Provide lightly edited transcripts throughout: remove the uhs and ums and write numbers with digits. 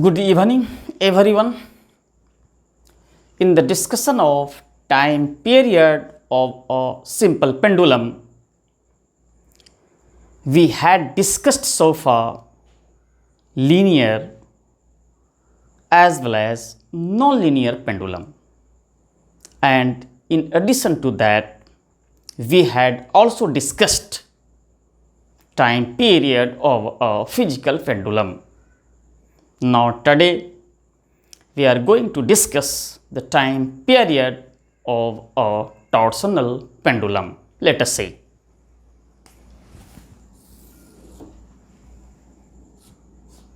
Good evening, everyone. In the discussion of time period of a simple pendulum, we had discussed so far linear as well as non-linear pendulum, and in addition to that, we had also discussed time period of a physical pendulum. Now today we are going to discuss the time period of a torsional pendulum. Let us say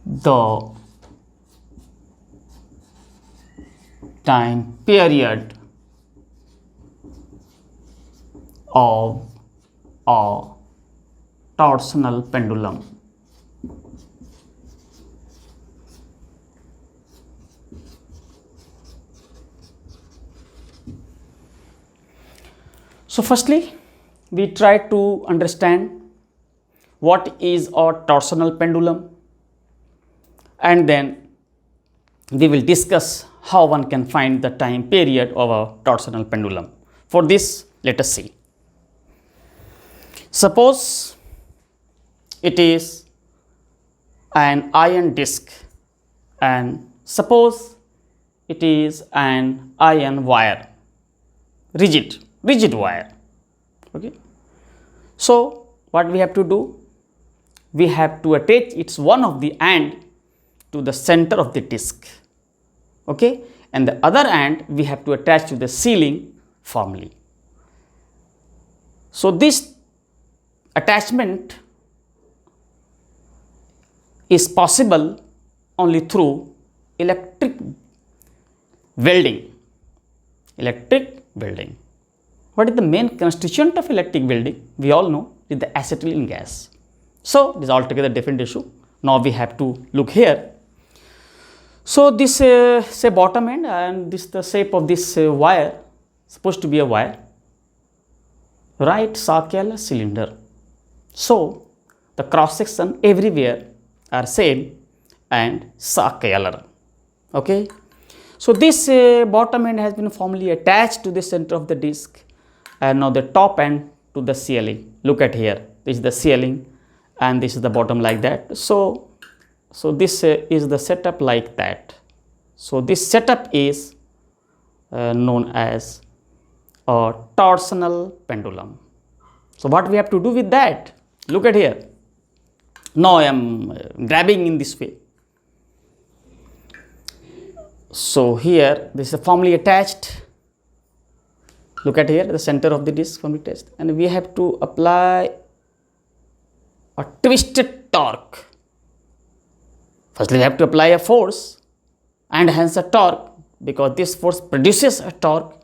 the time period of a torsional pendulum. So firstly, we try to understand what is a torsional pendulum, and then we will discuss how one can find the time period of a torsional pendulum. For this, let us see. Suppose it is an iron disc, and suppose it is an iron wire, rigid wire. Okay. So what we have to do? We have to attach its one of the end to the center of the disc. Okay, and the other end we have to attach to the ceiling firmly. So this attachment is possible only through electric welding. What is the main constituent of electric welding? We all know it is the acetylene gas. So this is altogether different issue. Now we have to look here. So this say bottom end, and this the shape of this wire, supposed to be a wire, right, circular cylinder. So the cross section everywhere are same and circular. Okay. So this bottom end has been firmly attached to the center of the disc, and now the top end to the ceiling. Look at here, this is the ceiling and this is the bottom, like that. So this is the setup like that. So this setup is known as a torsional pendulum. So what we have to do with that? Look at here. Now I am grabbing in this way. So here this is firmly attached. Look at here, the center of the disc firmly attached, and we have to apply a twisted torque. Firstly, we have to apply a force and hence a torque, because this force produces a torque.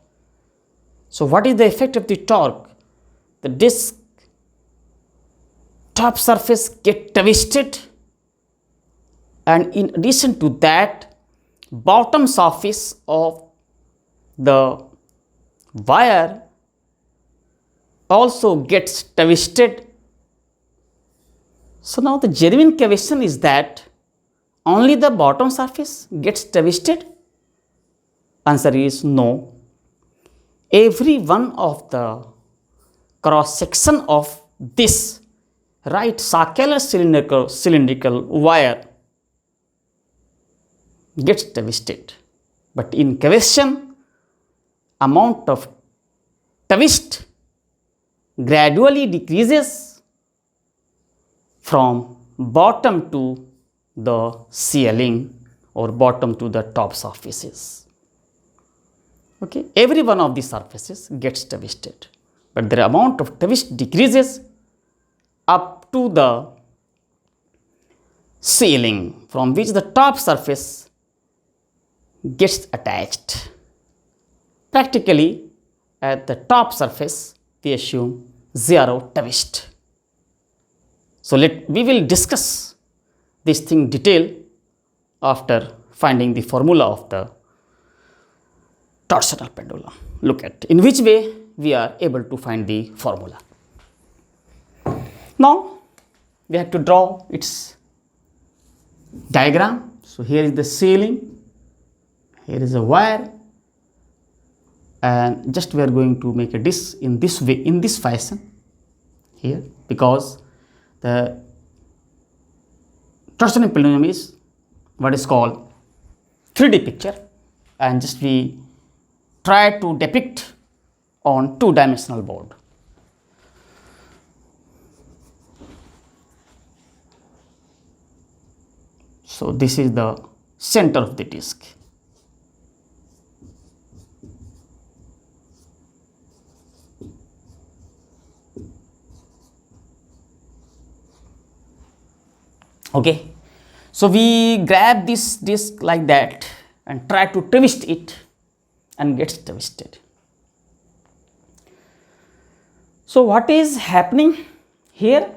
So what is the effect of the torque? The disc top surface get twisted, and in addition to that, bottom surface of the wire also gets twisted. So now the genuine question is that only the bottom surface gets twisted? Answer is no. Every one of the cross section of this right circular cylindrical wire gets twisted, but in question, amount of twist gradually decreases from bottom to the ceiling or bottom to the top surfaces. Okay, every one of these surfaces gets twisted, but the amount of twist decreases up to the ceiling, from which the top surface gets attached. Practically at the top surface we assume zero twist. So we will discuss this thing detail after finding the formula of the torsional pendulum. Look at in which way we are able to find the formula. Now we have to draw its diagram. So here is the ceiling, here is a wire, and just we are going to make a disc in this way, in this fashion here, because the torsional pendulum is what is called 3D picture, and just we try to depict on two-dimensional board. So this is the center of the disc. Okay, so we grab this disc like that and try to twist it and gets twisted. So what is happening here?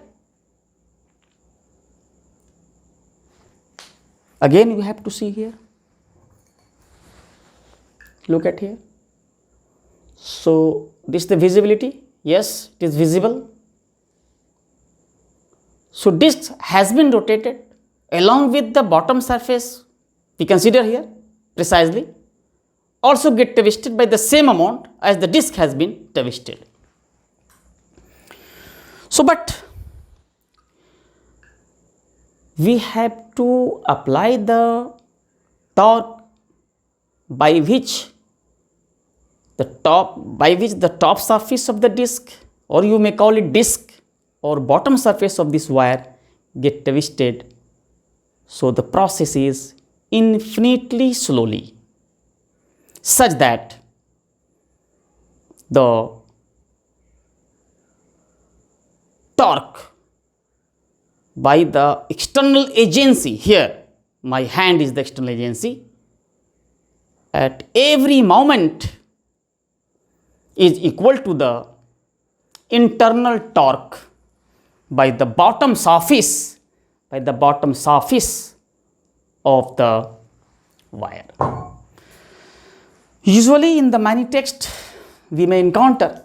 Again you have to see here, look at here. So this is the visibility, yes, it is visible. So disc has been rotated along with the bottom surface, we consider here precisely, also get twisted by the same amount as the disc has been twisted. So but we have to apply the torque by which the top surface of the disc, or you may call it disc, or bottom surface of this wire get twisted. So the process is infinitely slowly, such that the torque by the external agency, here my hand is the external agency, at every moment is equal to the internal torque by the bottom surface of the wire. Usually in the many text we may encounter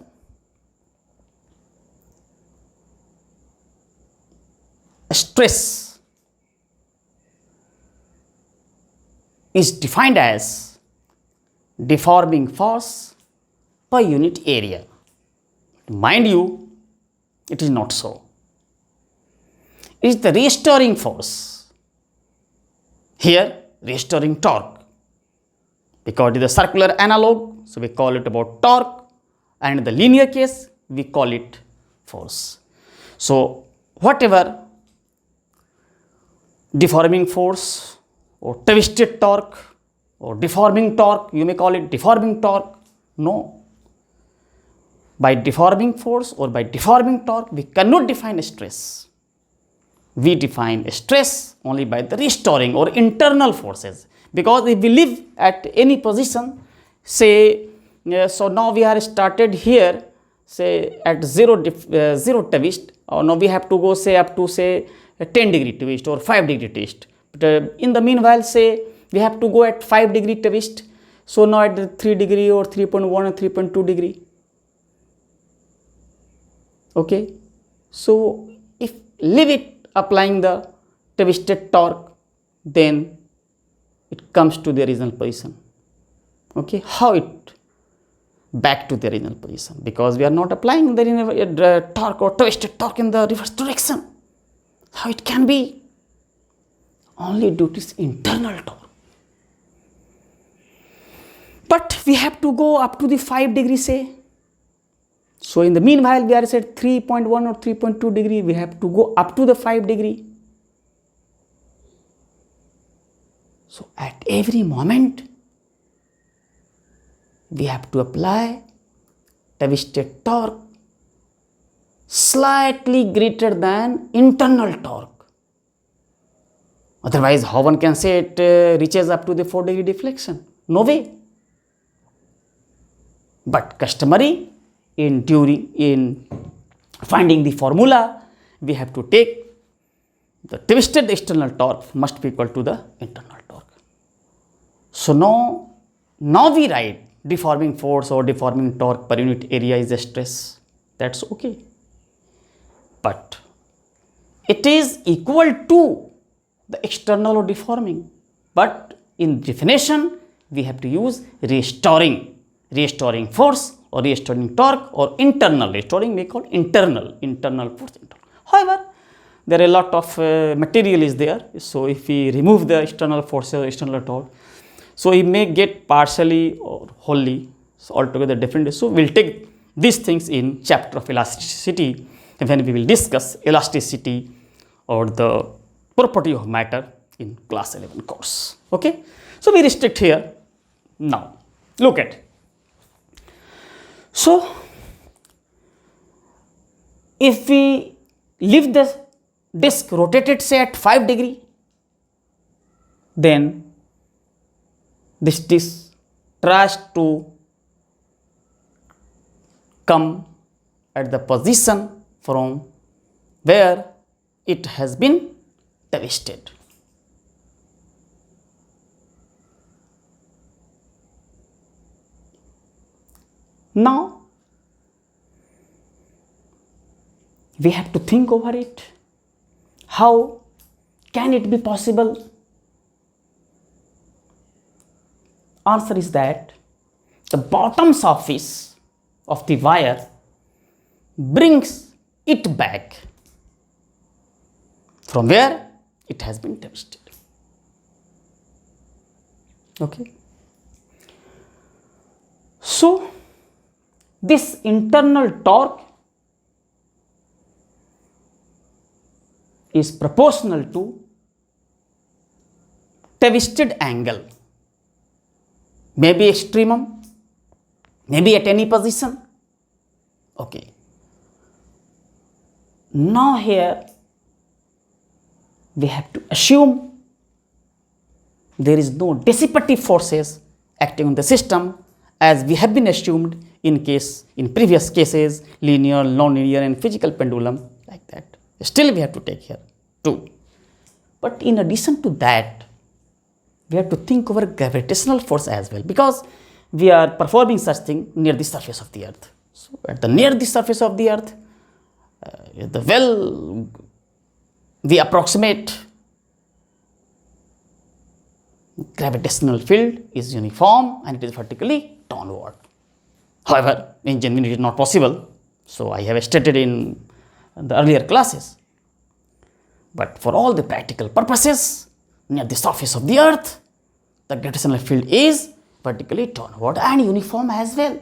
stress is defined as deforming force per unit area. Mind you, it is not so. It is the restoring force. Here, restoring torque. Because it is a circular analog, so we call it about torque, and in the linear case, we call it force. So, whatever deforming force or twisted torque or deforming torque, you may call it deforming torque. No. By deforming force or by deforming torque, we cannot define stress. We define stress only by the restoring or internal forces. Because if we live at any position, say, so now we are started here, say at zero twist, or now we have to go say up to say a 10-degree twist or 5-degree twist. But in the meanwhile, say we have to go at 5-degree twist. So now at the 3-degree or 3.1 or 3.2 degree. Okay. So if leave it applying the twisted torque, then it comes to the original position. Okay. How it back to the original position? Because we are not applying the torque or twisted torque in the reverse direction. How it can be? Only due to its internal torque. But we have to go up to the 5 degree, say. So in the meanwhile, we are at 3.1 or 3.2 degree. We have to go up to the 5 degree. So at every moment, we have to apply twisted torque slightly greater than internal torque. Otherwise, how one can say it reaches up to the 4-degree deflection? No way. But customary in finding the formula, we have to take the twisted external torque must be equal to the internal torque. So now we write deforming force or deforming torque per unit area is a stress. That's okay. But it is equal to the external or deforming. but in definition we have to use restoring force or restoring torque, or internal restoring we call internal force. However, there are a lot of material is there, so if we remove the external force or external torque, so we may get partially or wholly, so altogether different. So we'll take these things in chapter of elasticity when we will discuss elasticity or the property of matter in class 11 course. Okay, so we restrict here. Now look at, so if we leave the disc rotated say at 5 degree, then this disc tries to come at the position from where it has been twisted. Now we have to think over it. How can it be possible? Answer is that the bottom surface of the wire brings it back from where it has been twisted. Okay. So this internal torque is proportional to twisted angle, maybe extremum, maybe at any position. Okay. Now here we have to assume there is no dissipative forces acting on the system, as we have been assumed in previous cases, linear, non-linear and physical pendulum, like that. Still we have to take here too. But in addition to that, we have to think over gravitational force as well, because we are performing such thing near the surface of the earth. So at near the surface of the earth, we approximate gravitational field is uniform and it is vertically downward. However, in genuine it is not possible. So I have stated in the earlier classes. But for all the practical purposes, near the surface of the earth, the gravitational field is vertically downward and uniform as well.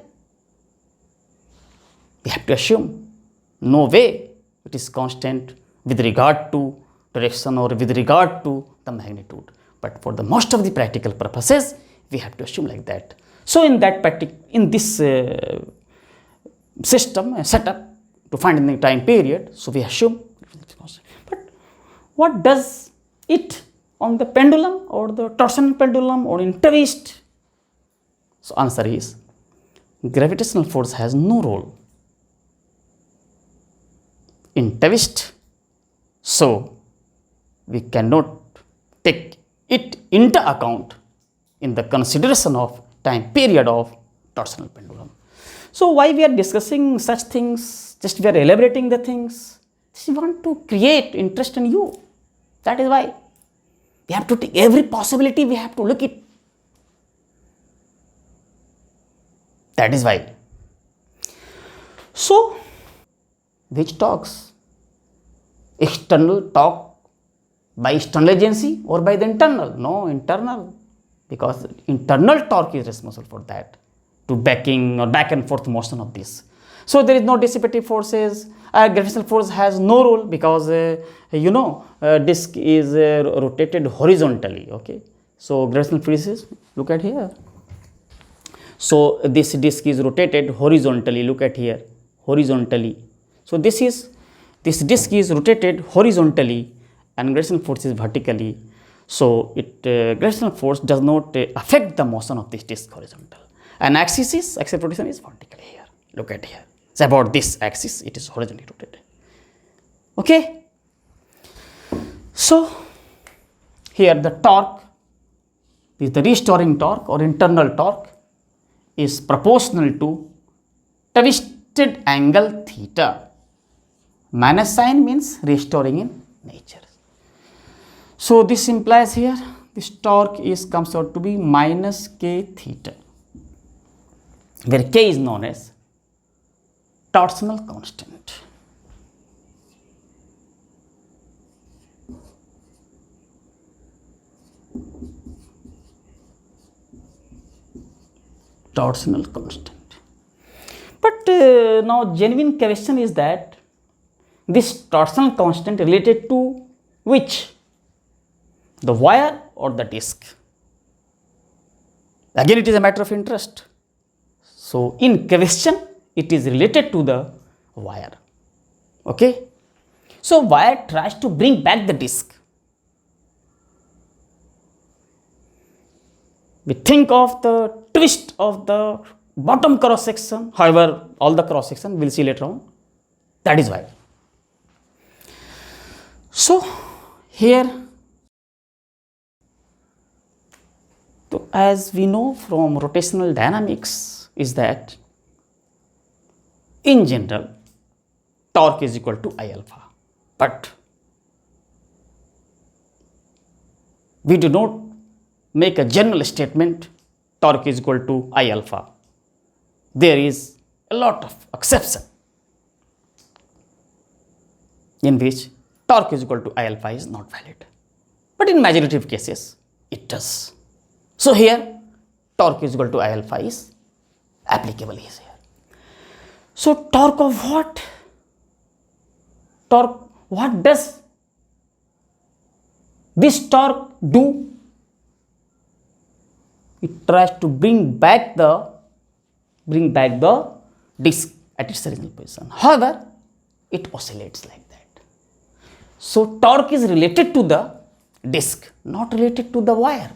We have to assume no way it is constant with regard to direction or with regard to the magnitude. But for the most of the practical purposes, we have to assume like that. So in this system setup to find in the time period, so we assume. But what does it on the pendulum or the torsional pendulum or in twist? So answer is gravitational force has no role in twist, so we cannot take it into account in the consideration of time period of torsional pendulum. So why we are discussing such things, just we are elaborating the things, we want to create interest in you. That is why we have to take every possibility, we have to look it. That is why. So which torques? External torque by external agency or by the internal? No, internal, because internal torque is responsible for that, to backing or back and forth motion of this. So there is no dissipative forces. Gravitational force has no role because disc is rotated horizontally. Okay, so gravitational forces, look at here. So this disc is rotated horizontally. Look at here, horizontally. So this disc is rotated horizontally and gravitational force is vertically. So gravitational force does not affect the motion of this disc horizontal. And axis rotation is vertically here. Look at here. It's about this axis, it is horizontally rotated. Okay. So here the torque is the restoring torque or internal torque is proportional to twisted angle theta. Minus sign means restoring in nature. So this implies here this torque comes out to be minus k theta, where k is known as torsional constant. Torsional constant. But now genuine question is that this torsional constant related to which? The wire or the disc? Again, it is a matter of interest. So in question, it is related to the wire. Okay. So wire tries to bring back the disc. We think of the twist of the bottom cross section, however, all the cross section we will see later on. That is why. So here, so as we know from rotational dynamics, is that in general torque is equal to I alpha, but we do not make a general statement torque is equal to I alpha. There is a lot of exception in which torque is equal to I alpha is not valid, but in majority of cases it does. So here torque is equal to I alpha is applicable here. So torque of what? Torque, what does this torque do? It tries to bring back the disc at its original position. However, it oscillates like that. So torque is related to the disc, not related to the wire.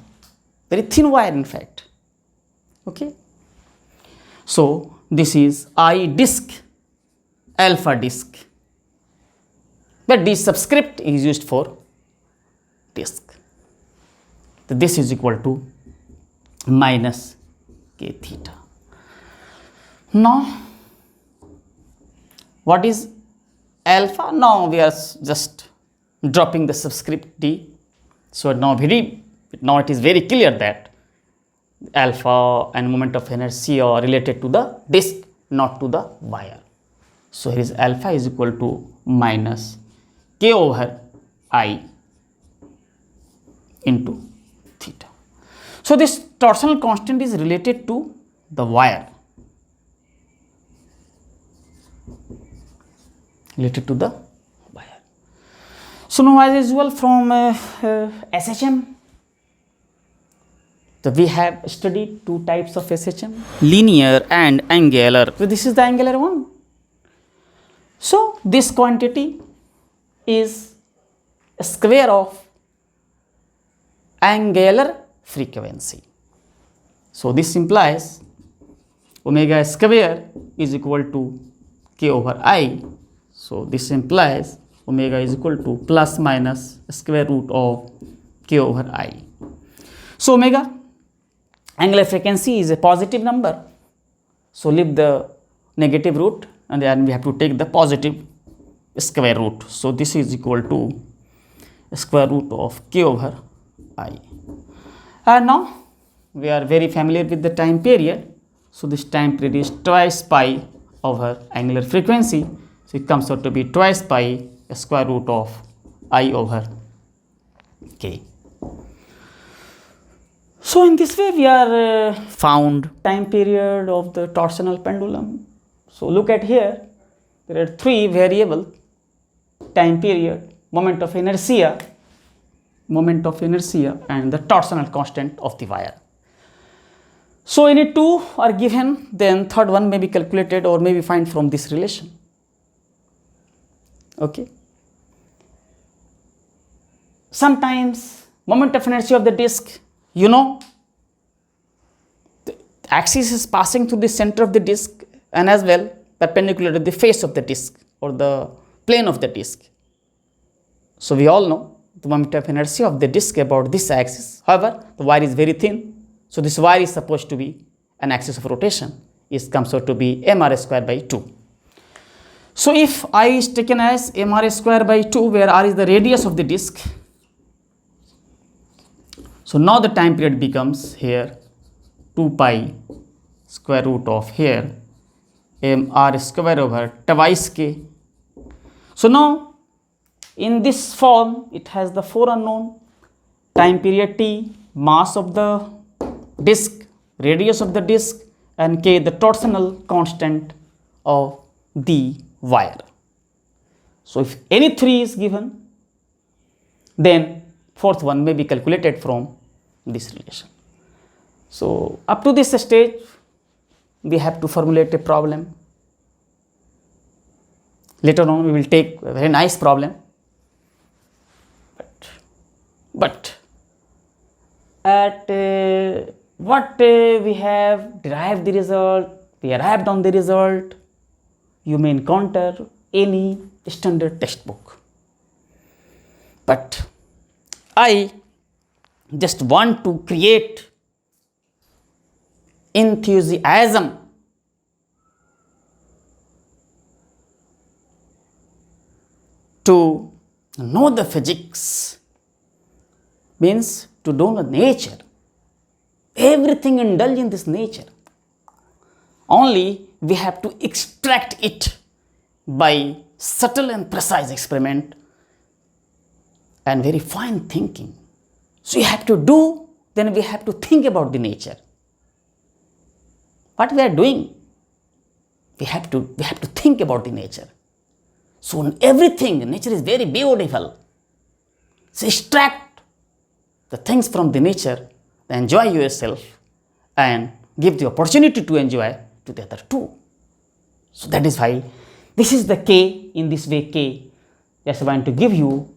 Very thin wire, in fact. Okay. So this is I disc, alpha disc, but this subscript is used for disc. So this is equal to minus k theta. Now, what is alpha? Now we are just dropping the subscript d. So now it is very clear that alpha and moment of inertia are related to the disc, not to the wire. So here is alpha is equal to minus k over I into theta. So this torsional constant is related to the wire, related to the wire. So now as usual from SHM, so we have studied two types of SHM, linear and angular. So this is the angular one. So this quantity is a square of angular frequency. So this implies omega square is equal to k over I. So this implies omega is equal to plus minus square root of k over I. So omega, angular frequency, is a positive number. So leave the negative root and then we have to take the positive square root. So this is equal to square root of k over I. And now we are very familiar with the time period. So this time period is twice pi over angular frequency. So it comes out to be twice pi square root of I over k. So in this way we are found time period of the torsional pendulum. So look at here, there are three variable: time period, moment of inertia, and the torsional constant of the wire. So any two are given, then third one may be calculated or may be find from this relation. Okay. Sometimes moment of inertia of the disc, you know, the axis is passing through the center of the disc and as well perpendicular to the face of the disc or the plane of the disc. So we all know the moment of inertia of the disc about this axis. However, the wire is very thin. So this wire is supposed to be an axis of rotation. It comes out to be mr square by 2. So if I is taken as mr square by 2, where r is the radius of the disc, So now the time period becomes here 2 pi square root of here mr square over twice k. So now in this form it has the 4 unknown: time period t, mass of the disk, radius of the disk, and k the torsional constant of the wire. So if any 3 is given, then fourth one may be calculated from this relation. So up to this stage we have to formulate a problem. Later on we will take a very nice problem, but at what we have derived the result, we arrived on the result, you may encounter any standard textbook. But I just want to create enthusiasm to know the physics, means to know the nature. Everything indulge in this nature. Only we have to extract it by subtle and precise experiment and very fine thinking. So you have to do, then we have to think about the nature. What we are doing? We have to think about the nature. So in everything, nature is very beautiful. So extract the things from the nature, enjoy yourself, and give the opportunity to enjoy to the other too. So that is why this is the k. In this way, k, just want to give you,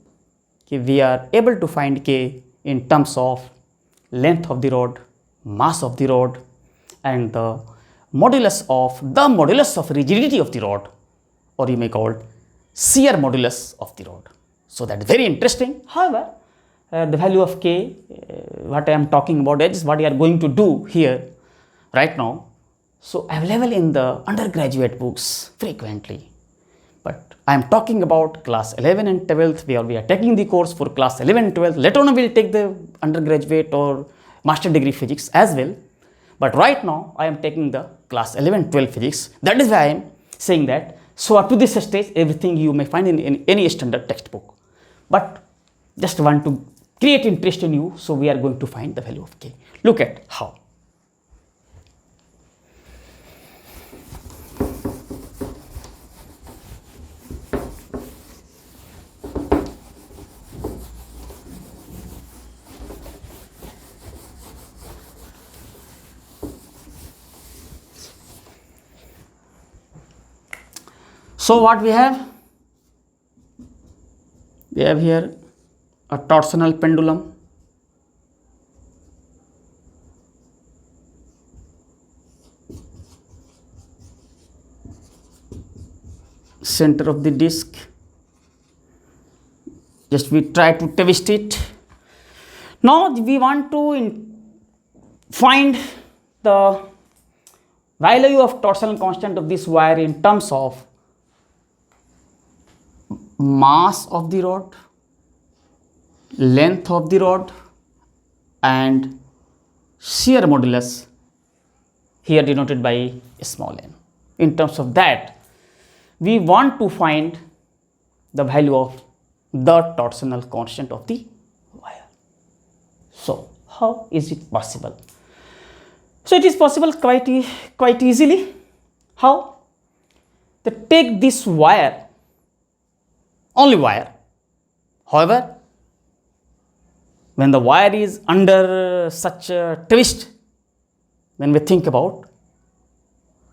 we are able to find k in terms of length of the rod, mass of the rod, and the modulus of rigidity of the rod, or you may call it shear modulus of the rod. So that is very interesting. However, the value of k, what I am talking about is what we are going to do here right now. So available in the undergraduate books frequently, but I am talking about class 11 and 12th, where we are taking the course for class 11 and 12th. Later on we will take the undergraduate or master degree physics as well, but right now I am taking the class 11 12 physics. That is why I am saying that. So up to this stage, everything you may find in any standard textbook, but just want to create interest in you. So we are going to find the value of k. Look at how. So what we have? We have here a torsional pendulum, center of the disc. Just we try to twist it. Now we want to find the value of torsional constant of this wire in terms of mass of the rod, length of the rod, and shear modulus, here denoted by small n. In terms of that, we want to find the value of the torsional constant of the wire. So how is it possible? So it is possible quite easily. How? To take this wire, only wire. However, when the wire is under such a twist, when we think about,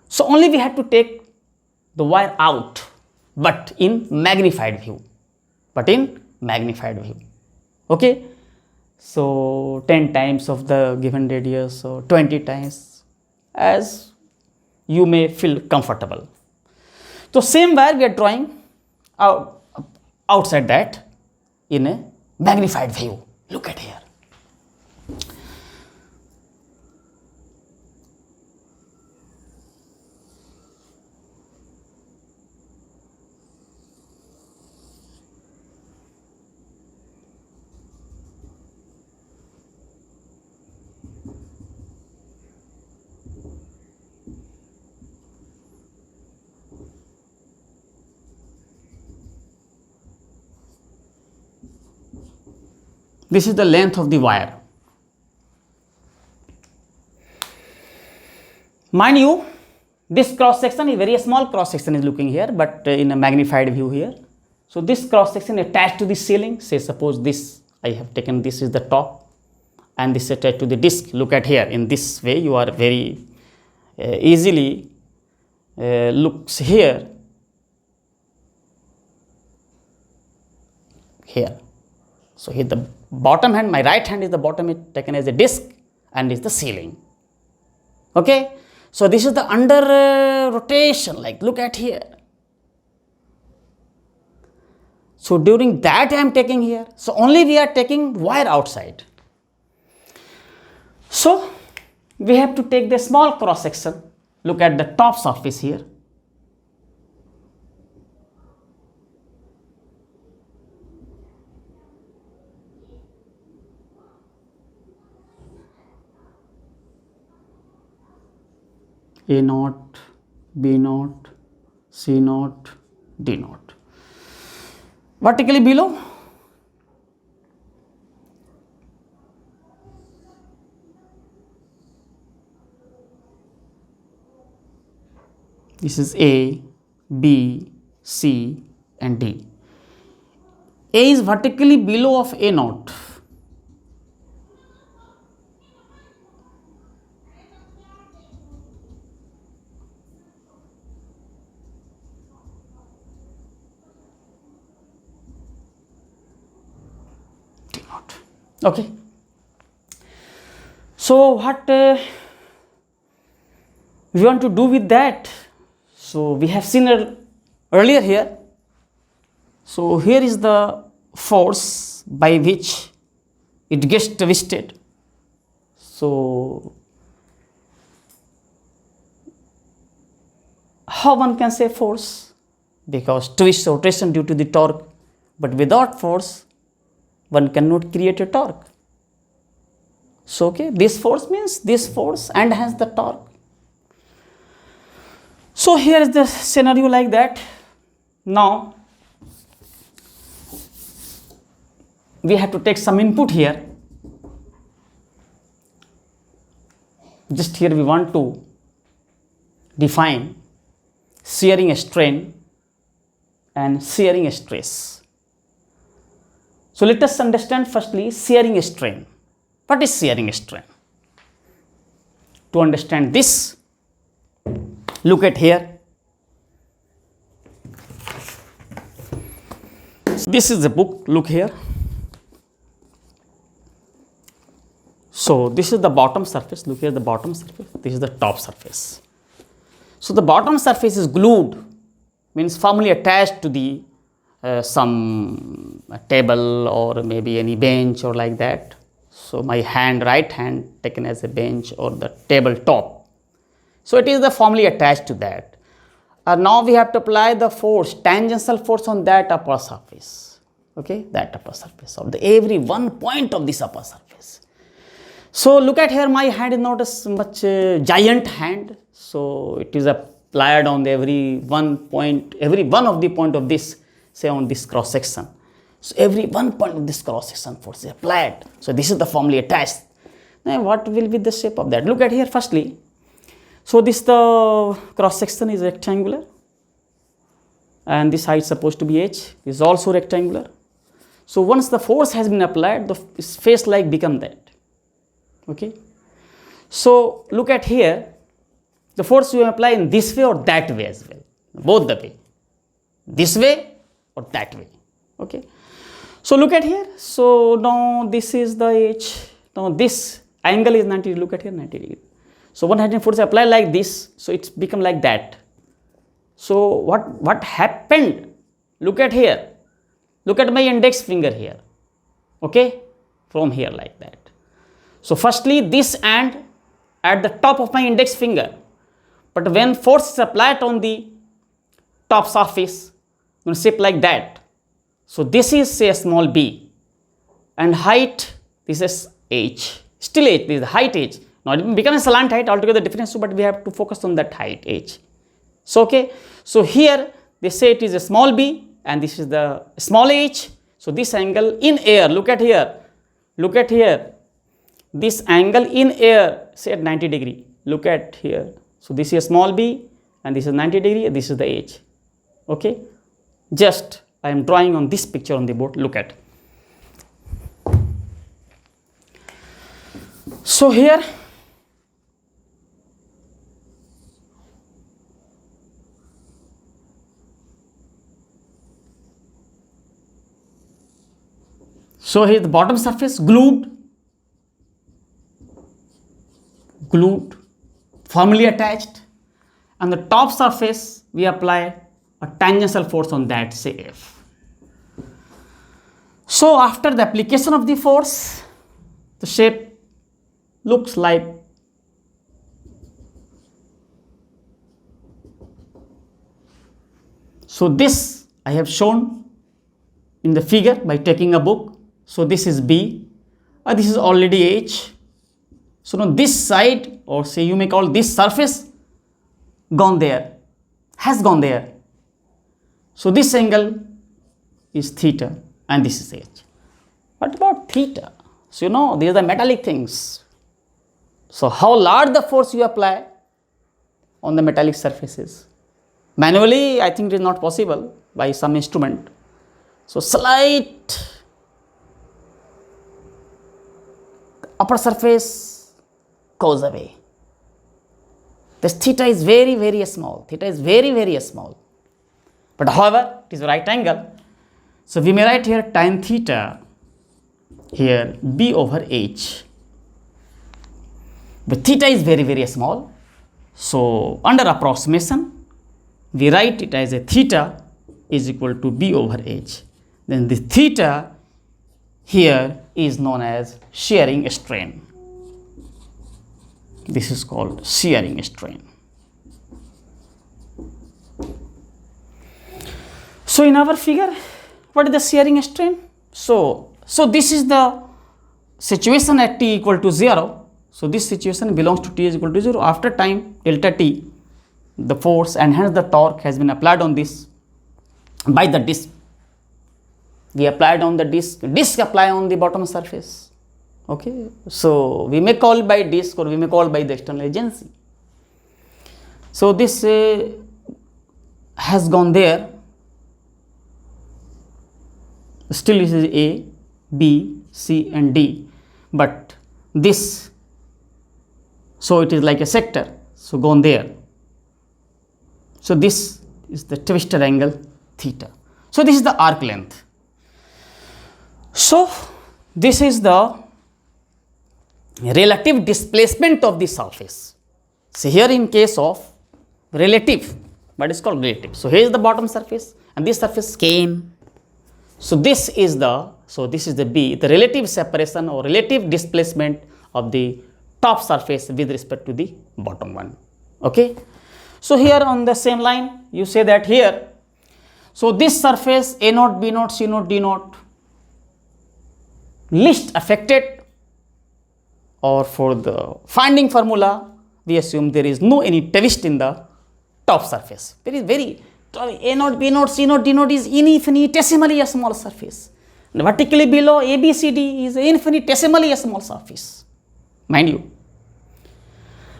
so only we have to take the wire out, but in magnified view. Okay. So 10 times of the given radius, or 20 times, as you may feel comfortable. So same wire we are drawing outside that in a magnified view. Look at here. This is the length of the wire. Mind you, this cross section is very small cross section is looking here, but in a magnified view here. So this cross section attached to the ceiling, say suppose this I have taken, this is the top and this attached to the disc. Look at here, in this way you are very easily looks here. So here the bottom hand, my right hand is the bottom is taken as a disc and is the ceiling. Okay. So this is the under rotation, like look at here. So during that I am taking here. So only we are taking wire outside. So we have to take the small cross section. Look at the top surface here. A naught, B naught, C naught, D naught. Vertically below, this is A, B, C and D. A is vertically below of A naught. Okay. So what we want to do with that? So we have seen it earlier here. So here is the force by which it gets twisted. So how one can say force? Because twist rotation due to the torque, but without force one cannot create a torque. So okay, this force means this force and hence the torque. So here is the scenario like that. Now we have to take some input here. Just here we want to define shearing strain and shearing stress. So let us understand firstly shearing strain. What is shearing strain? To understand this, look at here. This is the book, look here. So this is the bottom surface, look here the bottom surface, this is the top surface. So the bottom surface is glued, means firmly attached to the some table or maybe any bench or like that. So my right hand taken as a bench or the table top. So it is the firmly attached to that. Now we have to apply the force, tangential force on that upper surface. Okay, that upper surface of the every one point of this upper surface. So look at here, my hand is not as much giant hand. So it is applied on the every one of the point of this, say on this cross section. So every one point of this cross section force is applied. So this is the firmly attached. Now what will be the shape of that? Look at here firstly. So this the cross section is rectangular and this height is supposed to be h, is also rectangular. So once the force has been applied, the face like become that. Okay. So look at here, the force you apply in this way or that way as well, both the way, this way or that way. Okay. So look at here. So now this is the h. Now this angle is 90 degree. Look at here, 90 degree. So 100 force apply like this. So it's become like that. So what happened? Look at here. Look at my index finger here. Okay, from here like that. So firstly this end at the top of my index finger. But when force is applied on the top surface, going to shape like that. So this is say small b and height, this is h, still h, this is the height h. Now it becomes a slant height altogether different, so but we have to focus on that height h. So okay, so here they say it is a small b and this is the small h. So this angle in air, look at here, look at here, this angle in air, say at 90 degree, look at here. So this is small b and this is 90 degree, this is the edge. Okay, just I am drawing on this picture on the board, look at. So here the bottom surface glued, firmly attached, and the top surface we apply a tangential force on that, say F. So after the application of the force, the shape looks like so. This I have shown in the figure by taking a book. So this is B, this is already H. So now this side, or say you may call this surface, gone there, has gone there. So this angle is theta and this is H. What about theta? So you know these are the metallic things. So how large the force you apply on the metallic surfaces? Manually I think it is not possible by some instrument. So slight upper surface goes away. This theta is very, very small. Theta is very, very small. But however, it is a right angle. So we may write here tan theta, here B over H. But theta is very, very small. So under approximation, we write it as a theta is equal to B over H. Then the theta here is known as shearing strain. This is called shearing strain. So in our figure, what is the shearing strain? So this is the situation at t equal to 0. So this situation belongs to t is equal to 0. After time delta t, the force and hence the torque has been applied on this by the disc. We applied on the disc apply on the bottom surface. Okay, so we may call by disc or we may call by the external agency. So this has gone there. Still this is A, B, C and D, but this, so it is like a sector, so gone there. So this is the twisted angle theta. So this is the arc length. So this is the relative displacement of the surface. So here in case of relative, but it's called relative. So here is the bottom surface and this surface came. So this is the B, the relative separation or relative displacement of the top surface with respect to the bottom one. Okay. So here on the same line, you say that here, so this surface A naught, B naught, C naught, D naught, least affected, or for the finding formula, we assume there is no any twist in the top surface. There is very, A naught, B naught, C naught, D naught is infinitesimally a small surface. And vertically below A, B, C, D is infinitesimally a small surface, mind you.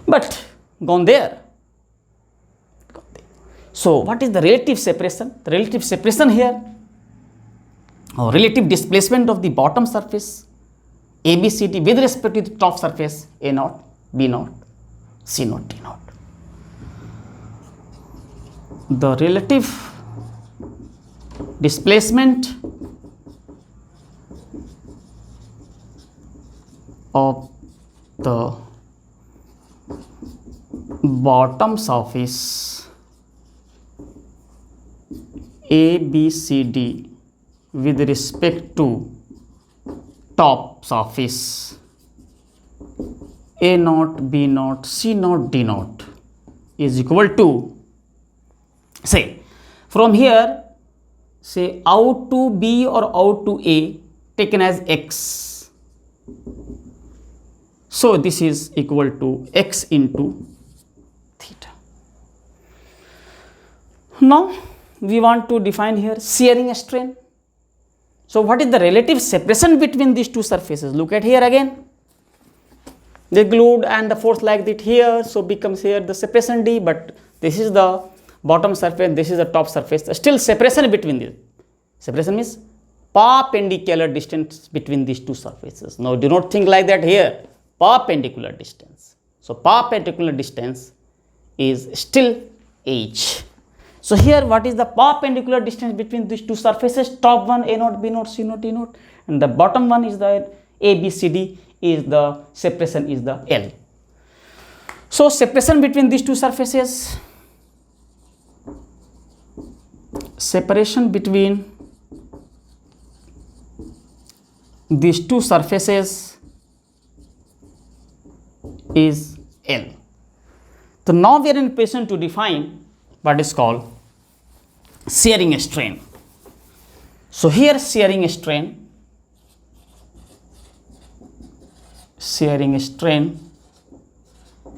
But gone there. So what is the relative separation? The relative separation here, or relative displacement of the bottom surface A, B, C, D with respect to the top surface A naught, B naught, C naught, D naught. The relative displacement of the bottom surface A, B, C, D with respect to top surface A naught, B naught, C naught, D naught is equal to, say, from here, say out to B or out to A taken as x. So this is equal to x into theta. Now we want to define here shearing strain. So what is the relative separation between these two surfaces? Look at here again. They glued and the force like that here, so becomes here the separation D, but this is the bottom surface, this is the top surface. Still separation between these. Separation means perpendicular distance between these two surfaces. Now do not think like that here. Perpendicular distance. So perpendicular distance is still H. So here what is the perpendicular distance between these two surfaces? Top one A naught, B naught, C naught, D naught, and the bottom one is the A, B, C, D, is the separation is the L. So separation between these two surfaces, separation between these two surfaces is L. So now we are in a position to define what is called shearing strain. So here shearing strain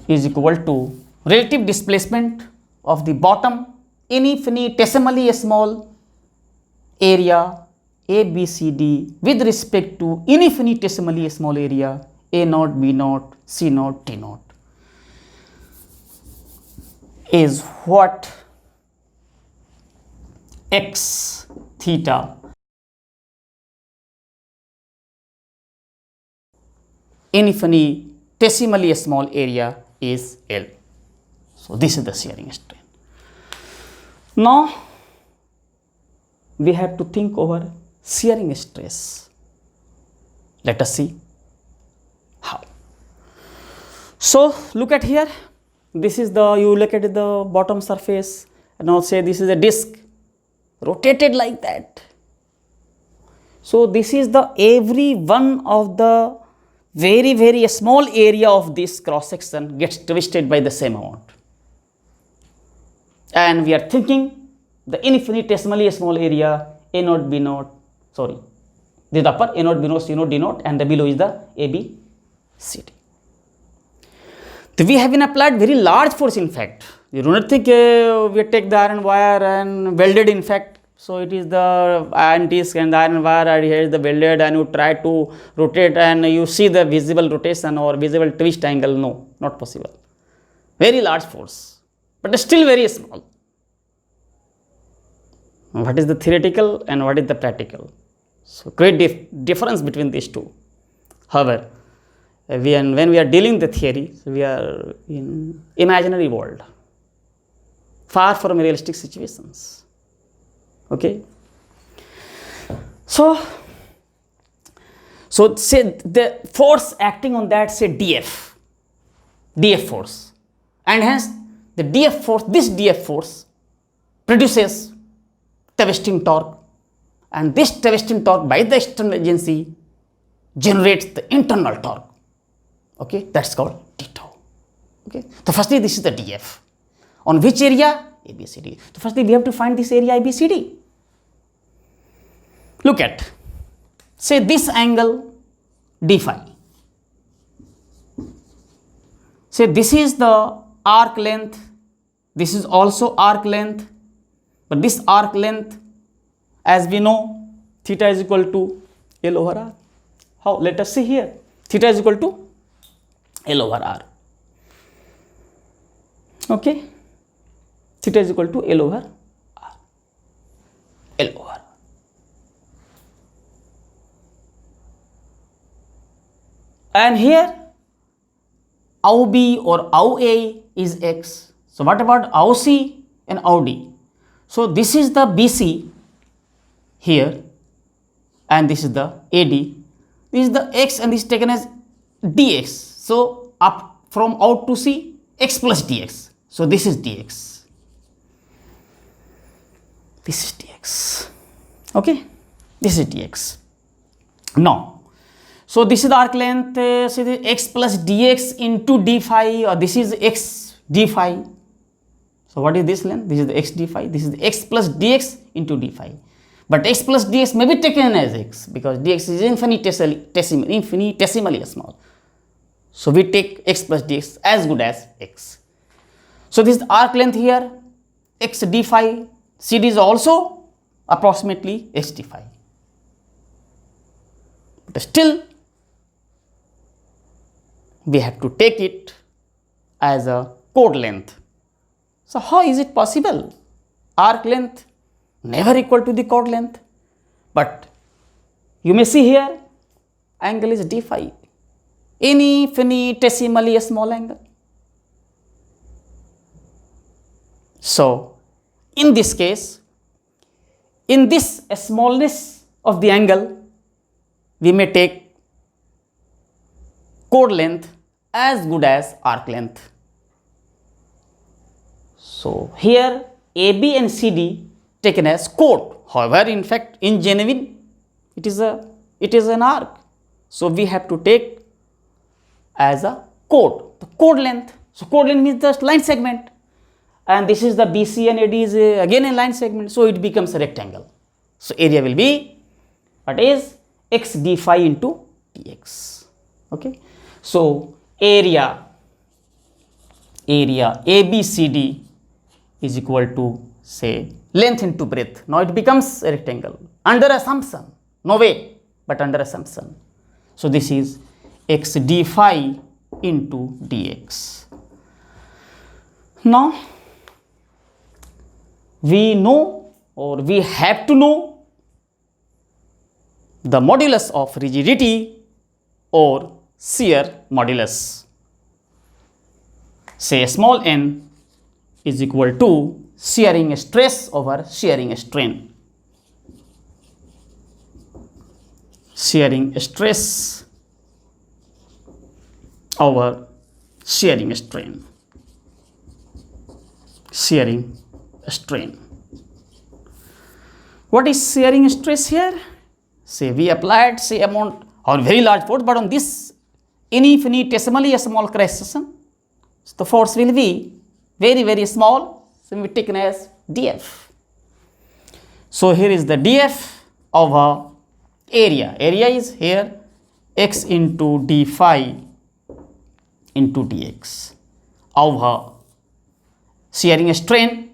is equal to relative displacement of the bottom infinitesimally small area A, B, C, D with respect to infinitesimally small area A naught, B naught, C naught, D naught is what x theta infinitesimally small area is L. So this is the shearing strain. Now we have to think over shearing stress. Let us see how. So look at here. This is the, you look at the bottom surface, and now say this is a disc rotated like that. So this is the every one of the very small area of this cross section gets twisted by the same amount. And we are thinking the infinitesimally small area A naught, B naught, sorry, this is the upper A naught, B naught, C naught, D naught, and the below is the A, B, C, D. So we have been applied very large force in fact. You do not think we take the iron wire and welded in fact. So it is the iron disc and the iron wire and here is the welded, and you try to rotate and you see the visible rotation or visible twist angle. No, not possible. Very large force, but still very small. What is the theoretical and what is the practical? So great difference between these two. However, when we are dealing the theory, we are in imaginary world, far from realistic situations. Okay. So say the force acting on that, say DF force, and hence the DF force, this DF force produces twisting torque, and this twisting torque by the external agency generates the internal torque. Okay, that's called d tau. Okay, so firstly this is the DF. On which area? ABCD. So firstly we have to find this area ABCD. Look at, say this angle d phi. Say this is the arc length, this is also arc length, but this arc length, as we know, theta is equal to L over R. How? Let us see here. Theta is equal to L over R. Okay, theta is equal to L over R. L over R. And here OB or OA is X. So what about OC and OD? So this is the BC here, and this is the AD. This is the X, and this is taken as dx. So up from out to C, X plus dx. So this is dx. This is dx. Okay, this is dx. Now, so this is the arc length. So the x plus dx into d phi, or this is x d phi. So what is this length? This is the x d phi. This is the x plus dx into d phi. But x plus dx may be taken as x because dx is infinitesimally small. So we take x plus dx as good as x. So this is the arc length here, x d phi. CD is also approximately x d phi. but still we have to take it as a chord length. So how is it possible? Arc length never equal to the chord length, but you may see here angle is d phi, infinitesimally small angle. So in this case, in this smallness of the angle, we may take chord length as good as arc length. So here AB and CD taken as chord. However, in fact, in genuine, it is an arc. So we have to take as a chord, the chord length. So chord length means the line segment, and this is the BC and AD is again a line segment. So it becomes a rectangle. So area will be what is x d phi into dx. Okay. So area ABCD is equal to, say, length into breadth. Now it becomes a rectangle under assumption, no way, but under assumption. So this is x d phi into dx. Now we know, or we have to know, the modulus of rigidity or shear modulus. Say small n is equal to shearing stress over shearing strain. Shearing stress over shearing strain. Shearing strain. What is shearing stress here? Say we applied say amount or very large force, but on this infinitesimally small cross section, so the force will be very small, so we taken as dF. So here is the dF over area. Area is here x into d phi into dx over shearing strain.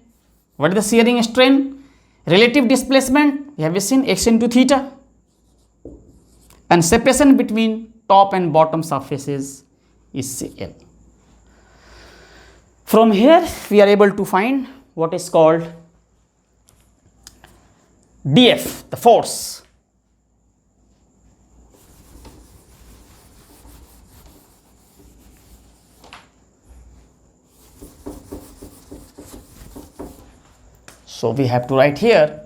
What is the shearing strain? Relative displacement, we have seen x into theta, and separation between top and bottom surfaces is L. From here we are able to find what is called dF, the force. So we have to write here.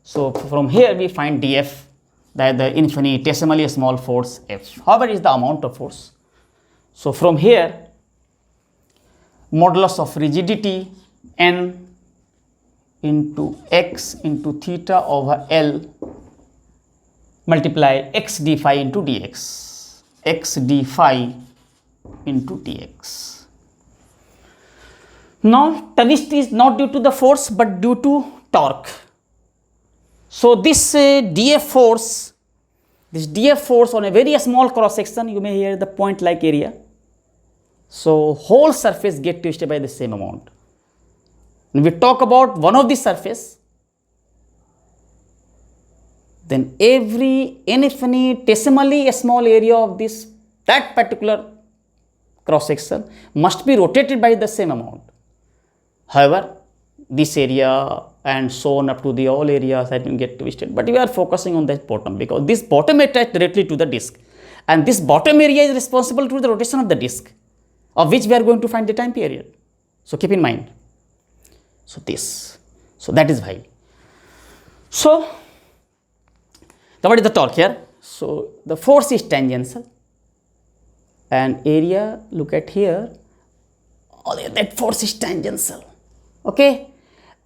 So from here we find dF, that the infinitesimally small force F. However, is the amount of force. So from here, modulus of rigidity n into x into theta over L multiply x d phi into dx. X d phi into dx. Now twist is not due to the force but due to torque. So this dF force on a very small cross section, you may hear the point like area. So whole surface get twisted by the same amount. When we talk about one of the surface, then every infinitesimally small area of that particular cross section must be rotated by the same amount. However, this area and so on up to the all areas that will get twisted, but we are focusing on that bottom because this bottom attached directly to the disc, and this bottom area is responsible to the rotation of the disc, of which we are going to find the time period. So keep in mind. So that is why. So what is the torque here? So the force is tangential, and area, look at here, that force is tangential. Okay,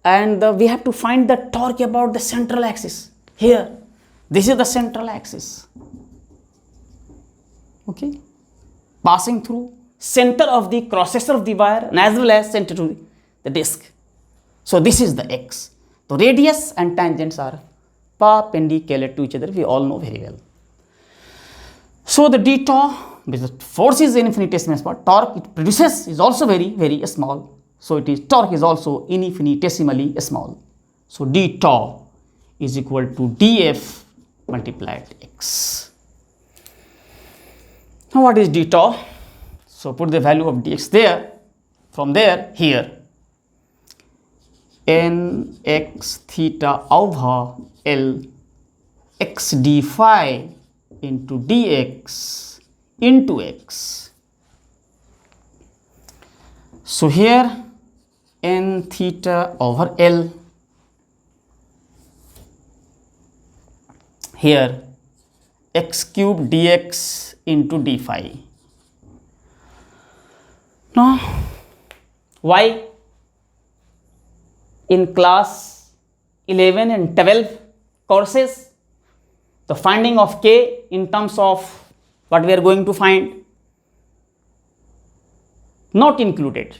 and we have to find the torque about the central axis. Here, this is the central axis. Okay, passing through center of the cross section of the wire and as well as center to the disc. So this is the x. So radius and tangents are perpendicular to each other. We all know very well. So the d tau, because force is infinitesimally small, torque it produces is also very small. So it is torque is also infinitesimally small. So d tau is equal to dF multiplied x. Now what is d tau? So put the value of dx there. From there, here, n x theta over L x d phi into dx into x. So here n theta over L, here x cube dx into d phi. Now, why in class 11 and 12 courses, the finding of k in terms of what we are going to find not included,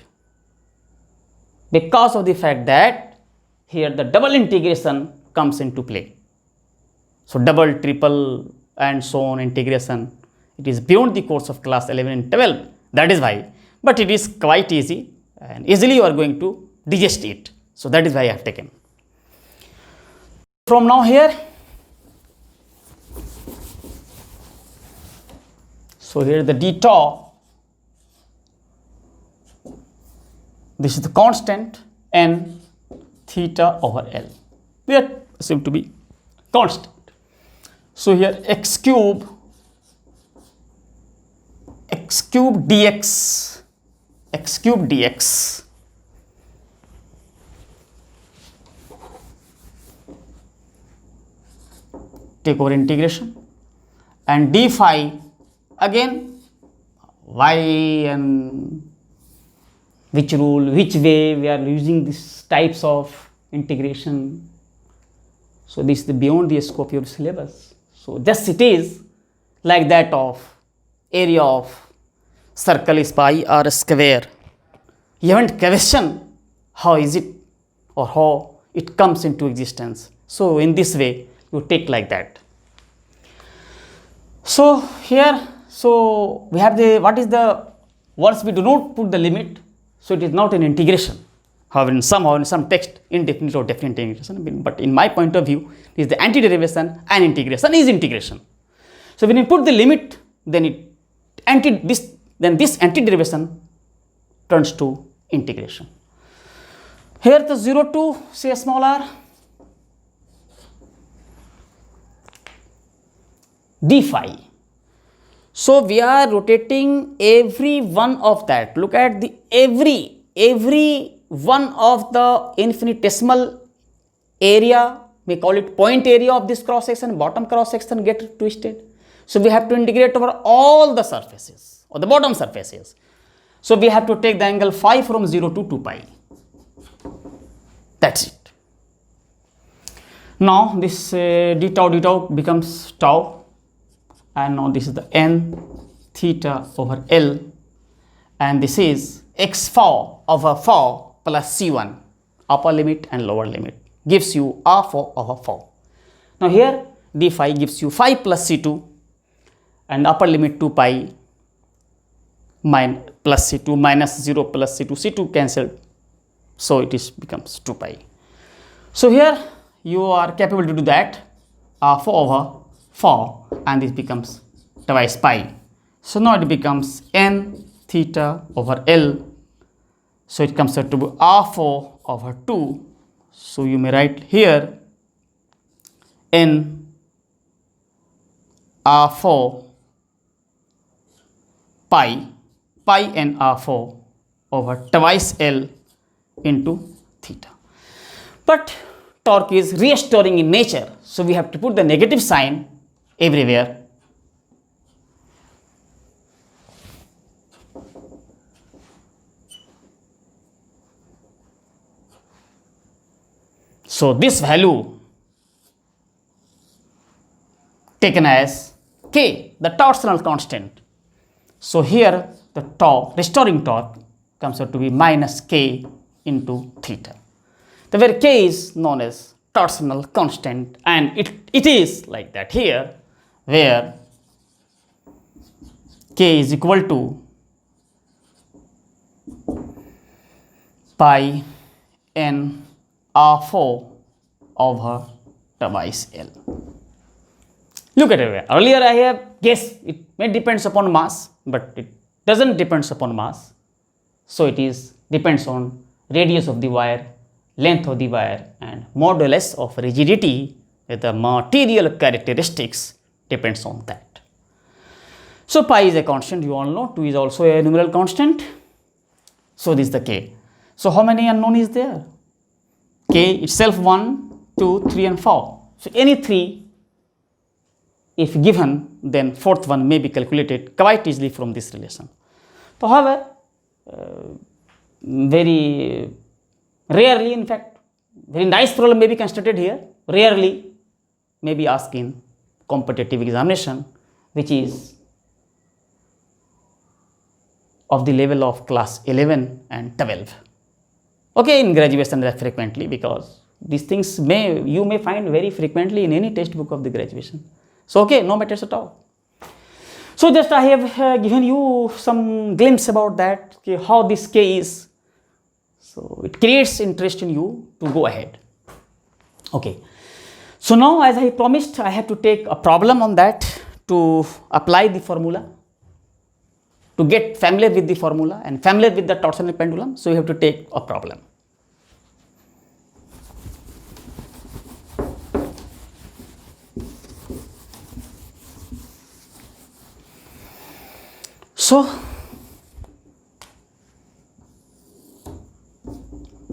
because of the fact that here the double integration comes into play. So double, triple and so on integration, it is beyond the course of class 11 and 12. That is why, but it is quite easy and easily you are going to digest it. So that is why I have taken. From now here, so here the d tau, this is the constant n theta over L. We are assumed to be constant. So here x cube dx, x cube dx, take over integration, and d phi again, why and which rule, which way we are using these types of integration. So this is beyond the scope of your syllabus. So just it is like that of area of circle is pi r square. You haven't questioned how is it or how it comes into existence. So in this way you take like that. So here, so we have the, what is the, once we do not put the limit, so it is not an integration. However, in some text, indefinite or definite integration, but in my point of view, it is the anti-derivation and integration is integration. So when you put the limit, then this anti-derivation turns to integration. Here the 0 to say small r d phi. So we are rotating every one of that. Look at the every one of the infinitesimal area, we call it point area of this cross section, bottom cross section get twisted. So we have to integrate over all the surfaces or the bottom surfaces. So we have to take the angle phi from 0 to 2 pi. That's it. Now this d tau becomes tau, and now this is the n theta over L, and this is x 4 over 4 plus c1, upper limit and lower limit, gives you r4 over 4. Now here d phi gives you 5 plus c2 and upper limit 2 pi plus c2 minus 0 plus c2, c2 cancelled, so it is becomes 2 pi. So here you are capable to do that, r4 over 4, and this becomes twice pi. So now it becomes n theta over L. So it comes out to be r4 over 2. So you may write here n r4 pi n r4 over twice L into theta. But torque is restoring in nature, so we have to put the negative sign everywhere. So this value taken as K, the torsional constant. So here the torque, restoring torque, comes out to be minus K into theta. The where K is known as torsional constant, and it is like that here, where K is equal to pi n r4 over twice L. Look at it. Earlier I have guessed it may depends upon mass, but it doesn't depends upon mass. So it is depends on radius of the wire, length of the wire, and modulus of rigidity with the material characteristics depends on that. So pi is a constant, you all know. 2 is also a numeral constant. So this is the k. So how many unknown is there? K itself 1, 2, 3 and 4. So any 3 if given, then fourth one may be calculated quite easily from this relation. So however, very rarely, in fact, very nice problem may be constructed here, rarely may be asked in competitive examination, which is of the level of class 11 and 12. Okay, in graduation less frequently, because these things you may find very frequently in any textbook of the graduation. So okay, no matters at all. So just I have given you some glimpse about that, okay, how this K is. So it creates interest in you to go ahead. Okay. So now, as I promised, I have to take a problem on that to apply the formula, to get familiar with the formula and familiar with the torsional pendulum. So you have to take a problem. So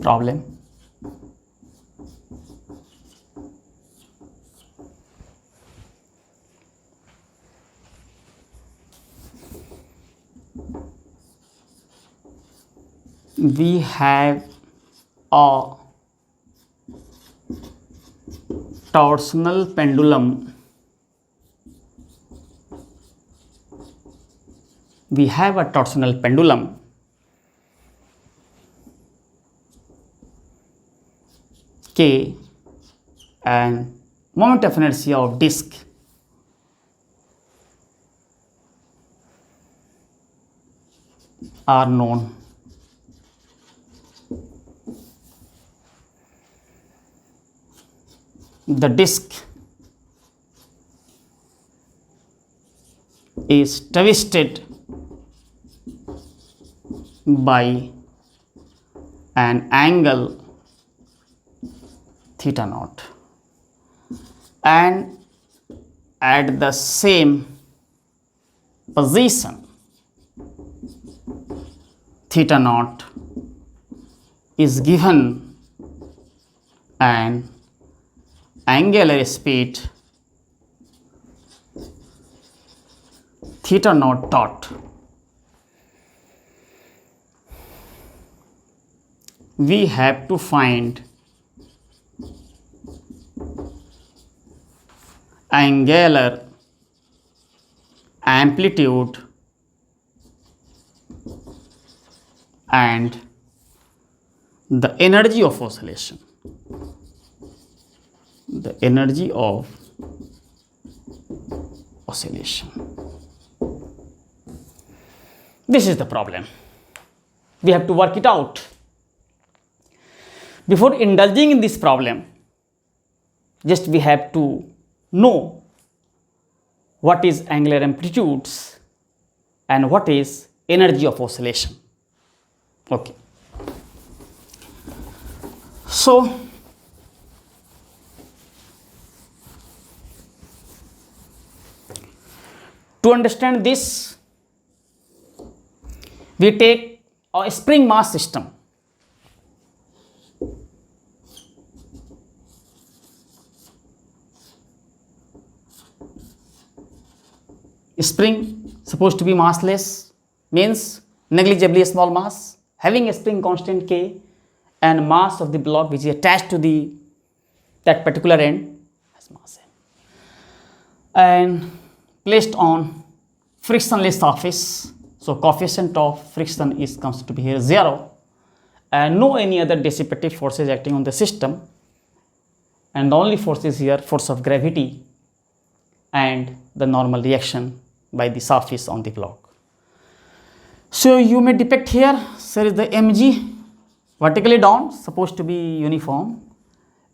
problem. We have a torsional pendulum. We have a torsional pendulum K and moment of inertia of disk are known. The disk is twisted by an angle theta naught, and at the same position theta naught is given an angular speed theta naught dot. We have to find angular amplitude and the energy of oscillation. The energy of oscillation. This is the problem. We have to work it out. Before indulging in this problem, just we have to know what is angular amplitudes and what is energy of oscillation. Okay. So, to understand this, we take a spring mass system. Spring supposed to be massless, means negligibly small mass, having a spring constant K and mass of the block which is attached to that particular end has mass M, and placed on frictionless surface. So coefficient of friction is comes to be here 0, and no any other dissipative forces acting on the system, and the only force is here force of gravity and the normal reaction by the surface on the block. So you may depict here, there is the mg vertically down, supposed to be uniform,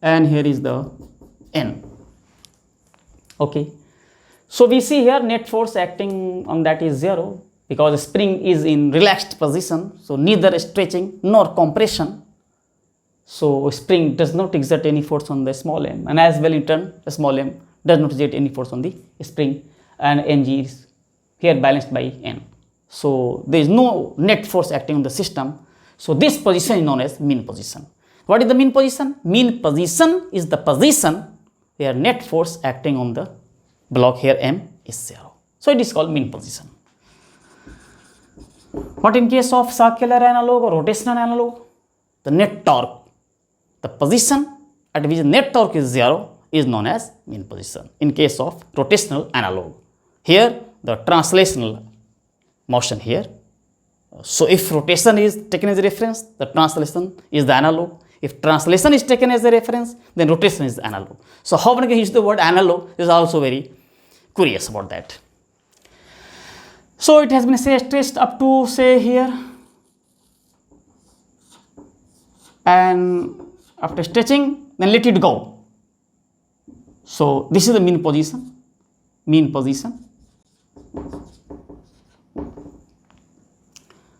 and here is the n. Okay. So we see here net force acting on that is 0 because the spring is in relaxed position. So neither stretching nor compression. So spring does not exert any force on the small m, and as well in turn the small m does not exert any force on the spring, and mg is here balanced by n. So there is no net force acting on the system. So this position is known as mean position. What is the mean position? Mean position is the position where net force acting on the block here m is 0. So it is called mean position. What in case of circular analog or rotational analog? The net torque. The position at which net torque is 0 is known as mean position in case of rotational analog. Here the translational motion here. So if rotation is taken as a reference, the translation is the analog. If translation is taken as a reference, then rotation is the analog. So how one can use the word analog is also very curious about that. So it has been stretched up to say here, and after stretching then let it go. So this is the mean position,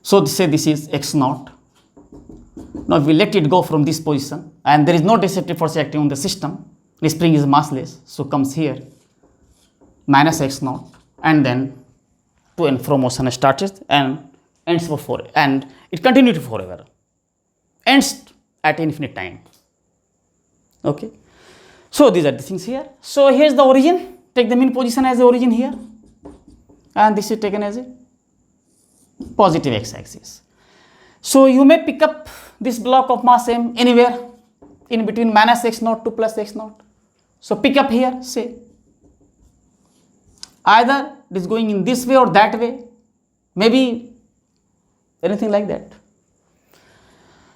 So say this is x naught. Now if we let it go from this position and there is no deceptive force acting on the system, the spring is massless, so comes here minus x naught, and then to and fro motion starts and ends for 4, and it continues forever, ends at infinite time. Okay, so these are the things here. So here is the origin. Take the mean position as the origin here, and this is taken as a positive x-axis. So you may pick up this block of mass m anywhere in between minus x naught to plus x naught. So pick up here, say either it is going in this way or that way, maybe anything like that.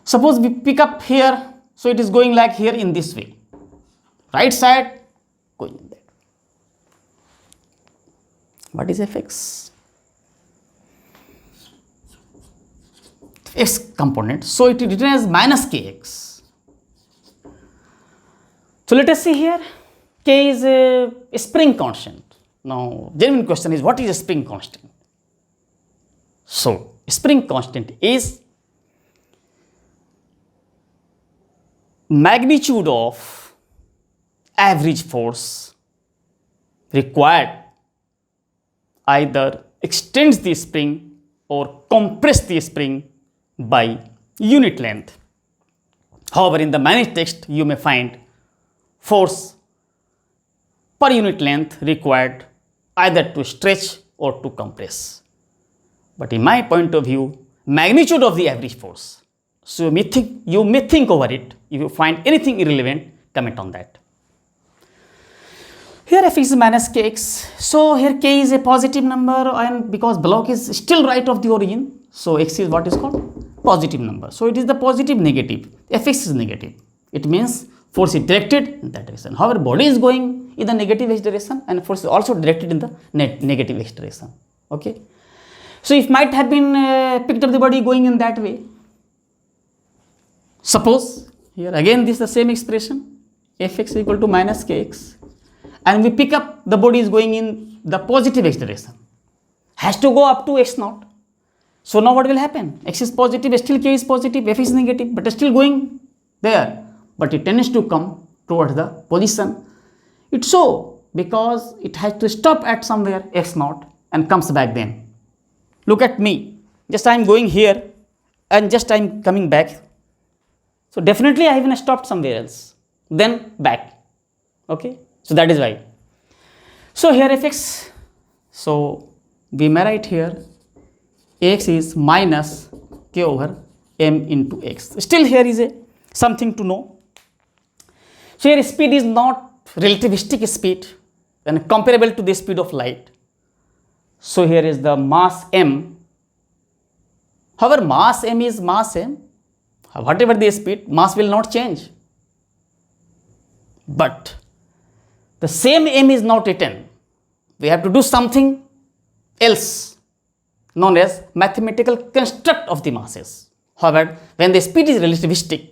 Suppose we pick up here, so it is going like here in this way, right side going in that. What is fx? X component, so it is written as minus kx. So let us see here, k is a spring constant. Now genuine question is, what is a spring constant? So spring constant is magnitude of average force required either extends the spring or compress the spring by unit length. However, in the managed text you may find force per unit length required either to stretch or to compress. But in my point of view, magnitude of the average force. So you may think over it. If you find anything irrelevant, comment on that. Here f is minus kx. So here k is a positive number, and because block is still right of the origin, so x is what is called positive number. So it is the positive negative. Fx is negative. It means force is directed in that direction. However, body is going in the negative x direction, and force is also directed in the negative x direction. Okay. So if might have been picked up the body going in that way. Suppose here again this is the same expression, fx equal to minus kx, and we pick up the body is going in the positive x direction, has to go up to x naught. So now what will happen? X is positive, still k is positive, f is negative, but still going there, but it tends to come towards the position. It's so because it has to stop at somewhere x naught and comes back then. Look at me, just I am going here and just I am coming back. So definitely I have stopped somewhere else, then back. Okay, so that is why. So here fx, so we may write here x is minus k over m into x. Still here is something to know. So here speed is not relativistic speed and comparable to the speed of light. So here is the mass m. However, mass m is mass m. Whatever the speed, mass will not change. But the same m is not written. We have to do something else known as mathematical construct of the masses. However, when the speed is relativistic,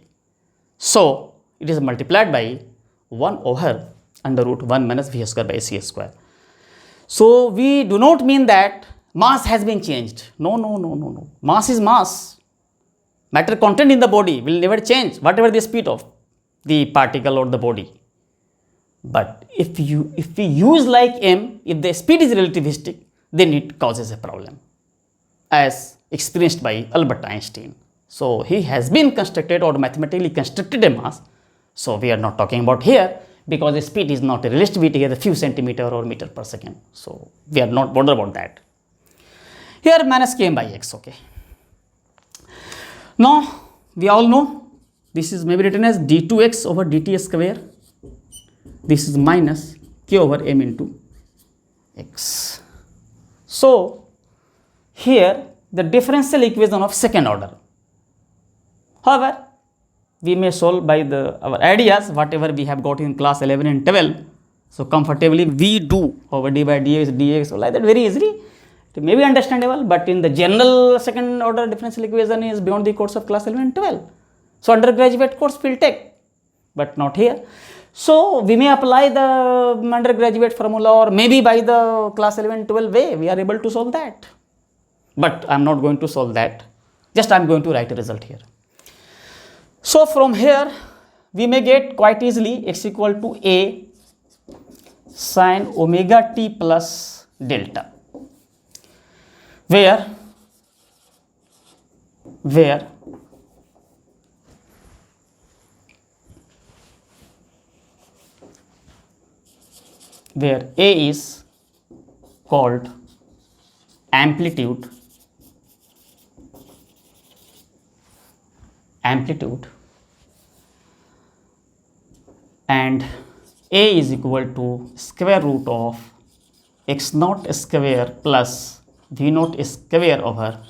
so it is multiplied by 1 over under root 1 minus v square by c square. So we do not mean that mass has been changed. No, no, no, no, no. Mass is mass. Matter content in the body will never change, whatever the speed of the particle or the body. But if we use like m, if the speed is relativistic, then it causes a problem, as experienced by Albert Einstein. So he has been constructed or mathematically constructed a mass. So we are not talking about here, because the speed is not a relativity here, a few centimeter or meter per second. So we are not bothered about that. Here minus km by x, okay. Now we all know this is maybe written as d2x over dt square. This is minus k over m into x. So here the differential equation of second order. However, we may solve by our ideas, whatever we have got in class 11 and 12. So comfortably we do over d by dx, so like that very easily. It may be understandable, but in the general second order differential equation is beyond the course of class 11 and 12. So undergraduate course will take, but not here. So we may apply the undergraduate formula, or maybe by the class 11 12 way we are able to solve that. But I am not going to solve that, just I am going to write a result here. So from here we may get quite easily x equal to a sin omega t plus delta, where a is called amplitude and a is equal to square root of x naught square plus v naught square over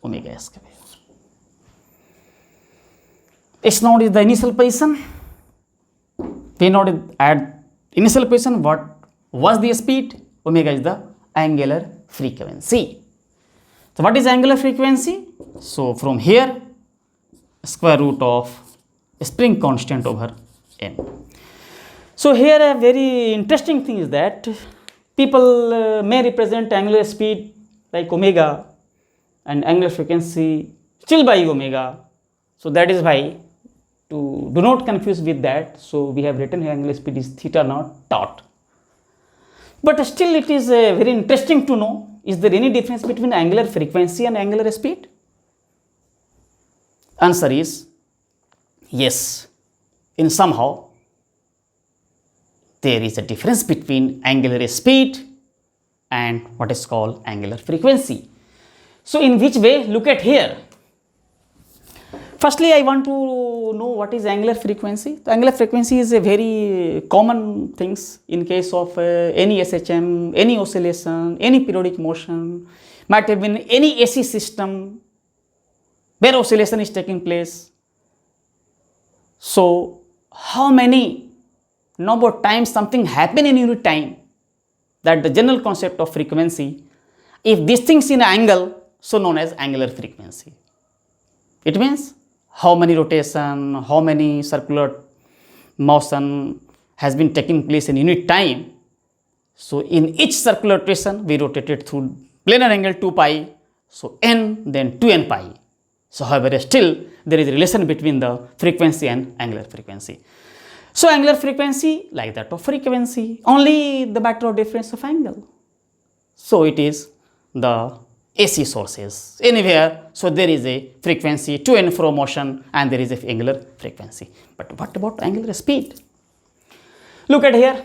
omega square. X naught is the initial position, v naught is at initial position, what was the speed, omega is the angular frequency. So what is angular frequency? So from here square root of spring constant over n. So here a very interesting thing is that people may represent angular speed like omega and angular frequency still by omega. So that is why, to do not confuse with that, so we have written here angular speed is theta naught dot. But still it is very interesting to know, is there any difference between angular frequency and angular speed? Answer is yes. In somehow there is a difference between angular speed and what is called angular frequency. So in which way? Look at here. Firstly, I want to know what is angular frequency. The angular frequency is a very common things in case of any SHM, any oscillation, any periodic motion, might have been any AC system where oscillation is taking place. So how many number of times something happen in unit time, that the general concept of frequency, if these things in angle, so known as angular frequency. It means how many rotation, how many circular motion has been taking place in unit time. So in each circular rotation we rotated through planar angle 2 pi, so n then 2n pi. So however still there is a relation between the frequency and angular frequency. So angular frequency like that of frequency, only the matter of difference of angle. So it is the AC sources anywhere, so there is a frequency to and fro motion and there is a angular frequency. But what about angular speed? Look at here.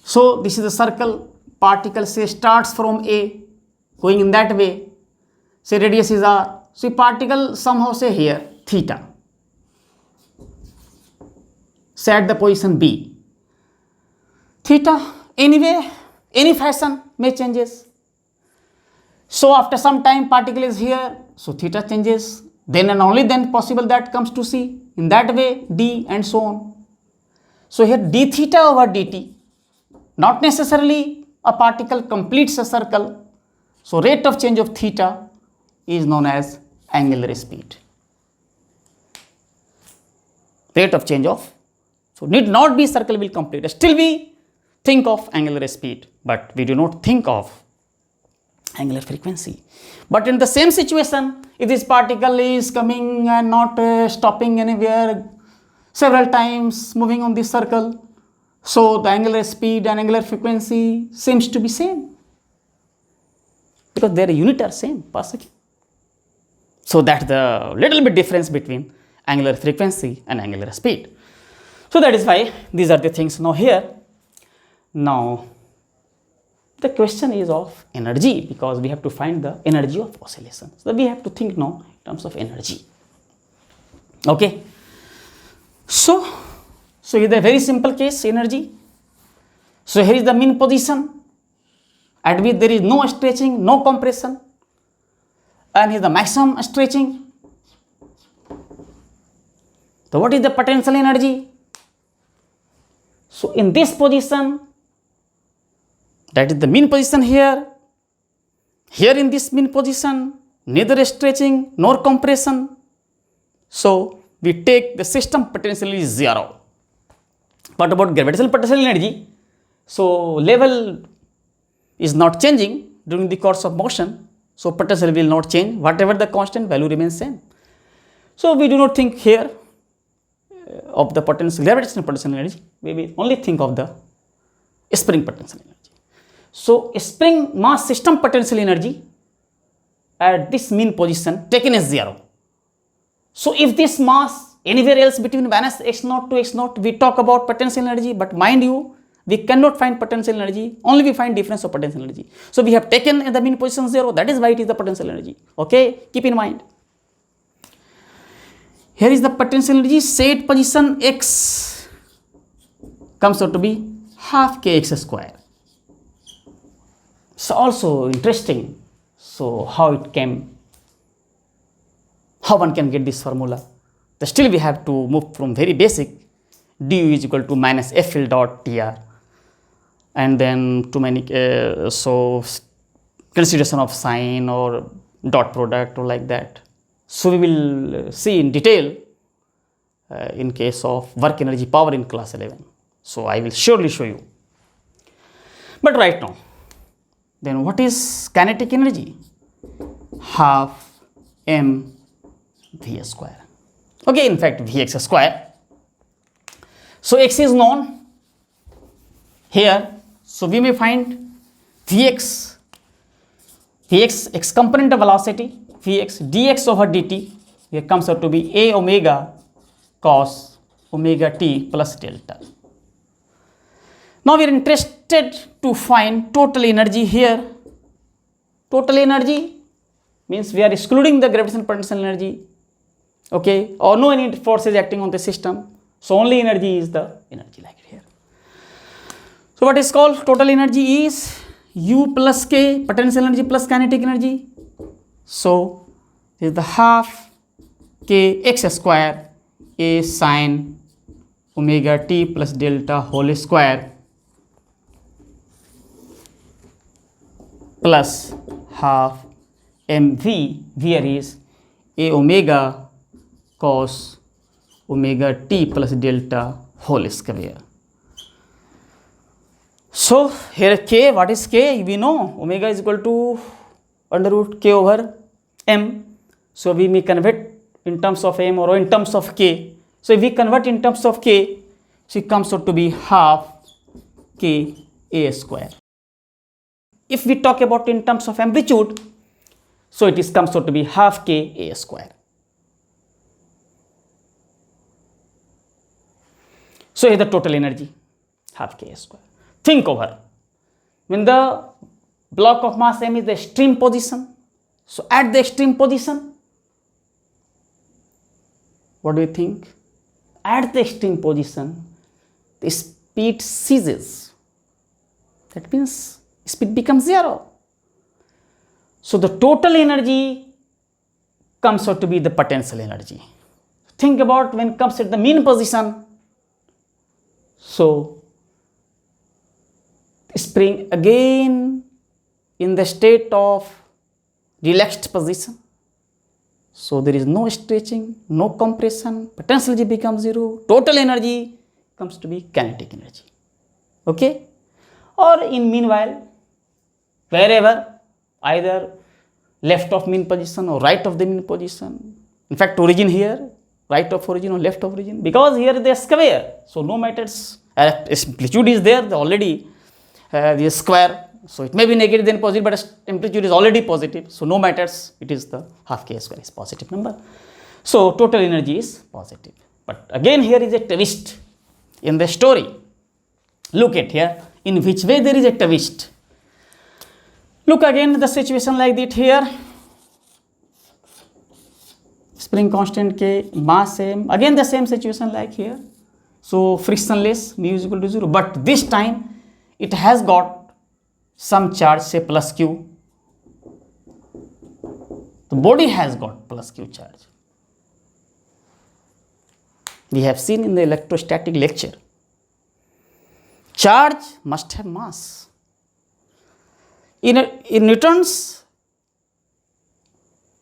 So this is a circle, particle say starts from A going in that way, say radius is r. So particle somehow say here theta, say at the position B, theta anyway any fashion may changes. So after some time particle is here, so theta changes, then and only then possible that comes to C, in that way d and so on. So here d theta over dt, not necessarily a particle completes a circle, so rate of change of theta is known as angular speed. Rate of change of, so need not be circle will complete, still be think of angular speed, but we do not think of angular frequency. But in the same situation, if this particle is coming and not stopping anywhere, several times moving on this circle, so the angular speed and angular frequency seems to be same, because their unit are same per second. So that's the little bit difference between angular frequency and angular speed. So that is why these are the things. Now here, now the question is of energy, because we have to find the energy of oscillation. So we have to think now in terms of energy. Okay. So here is a very simple case, energy. So here is the mean position at which there is no stretching, no compression, and here is the maximum stretching. So what is the potential energy? So in this position, that is the mean position here. Here in this mean position, neither stretching nor compression. So we take the system potential is 0. What about gravitational potential energy? So level is not changing during the course of motion. So potential will not change. Whatever the constant, value remains same. So we do not think here of the potential, gravitational potential energy. We will only think of the spring potential energy. So spring mass system potential energy at this mean position taken as 0. So if this mass anywhere else between minus x0 to x0, we talk about potential energy, but mind you, we cannot find potential energy, only we find difference of potential energy. So we have taken in the mean position 0, that is why it is the potential energy. Okay, keep in mind. Here is the potential energy, set position x comes out to be half kx square. So also interesting. So how it came, how one can get this formula? Still we have to move from very basic, du is equal to minus FL dot TR, and then too many so consideration of sign or dot product or like that. So we will see in detail in case of work energy power in class 11. So I will surely show you. But right now, then what is kinetic energy? Half m v square. Okay, in fact vx square. So x is known here. So we may find vx x component of velocity, vx dx over dt, here comes out to be a omega cos omega t plus delta. Now we are interested to find total energy here. Total energy means we are excluding the gravitational potential energy, okay, or no any forces acting on the system. So only energy is the energy like here. So what is called total energy is U plus K, potential energy plus kinetic energy. So this is the half K x square A sine omega t plus delta whole square plus half mv, here is a omega cos omega t plus delta whole square. So here k, what is k? We know omega is equal to under root k over m. So we may convert in terms of m or in terms of k. So if we convert in terms of k, so it comes out to be half k a square. If we talk about in terms of amplitude, so it is comes out to be half k a square. So here the total energy, half k a square. Think over, when the block of mass m is the extreme position, so at the extreme position, what do you think? At the extreme position, the speed ceases. That means speed becomes 0. So the total energy comes out to be the potential energy. Think about when it comes at the mean position. So spring again in the state of relaxed position. So there is no stretching, no compression, potential energy becomes 0, total energy comes to be kinetic energy. Okay. or in meanwhile, wherever, either left of mean position or right of the mean position. In fact, origin here, right of origin or left of origin, because here they are square, so no matters. Amplitude is there, already the square, so it may be negative then positive, but amplitude is already positive, so no matters, it is the half k square is positive number. So total energy is positive. But again here is a twist in the story. Look at here, in which way there is a twist. Look again the situation like that here. Spring constant K, mass same, again the same situation like here. So frictionless, mu is equal to 0, but this time it has got some charge, say plus q. The body has got plus q charge. We have seen in the electrostatic lecture, charge must have mass. In Newton's,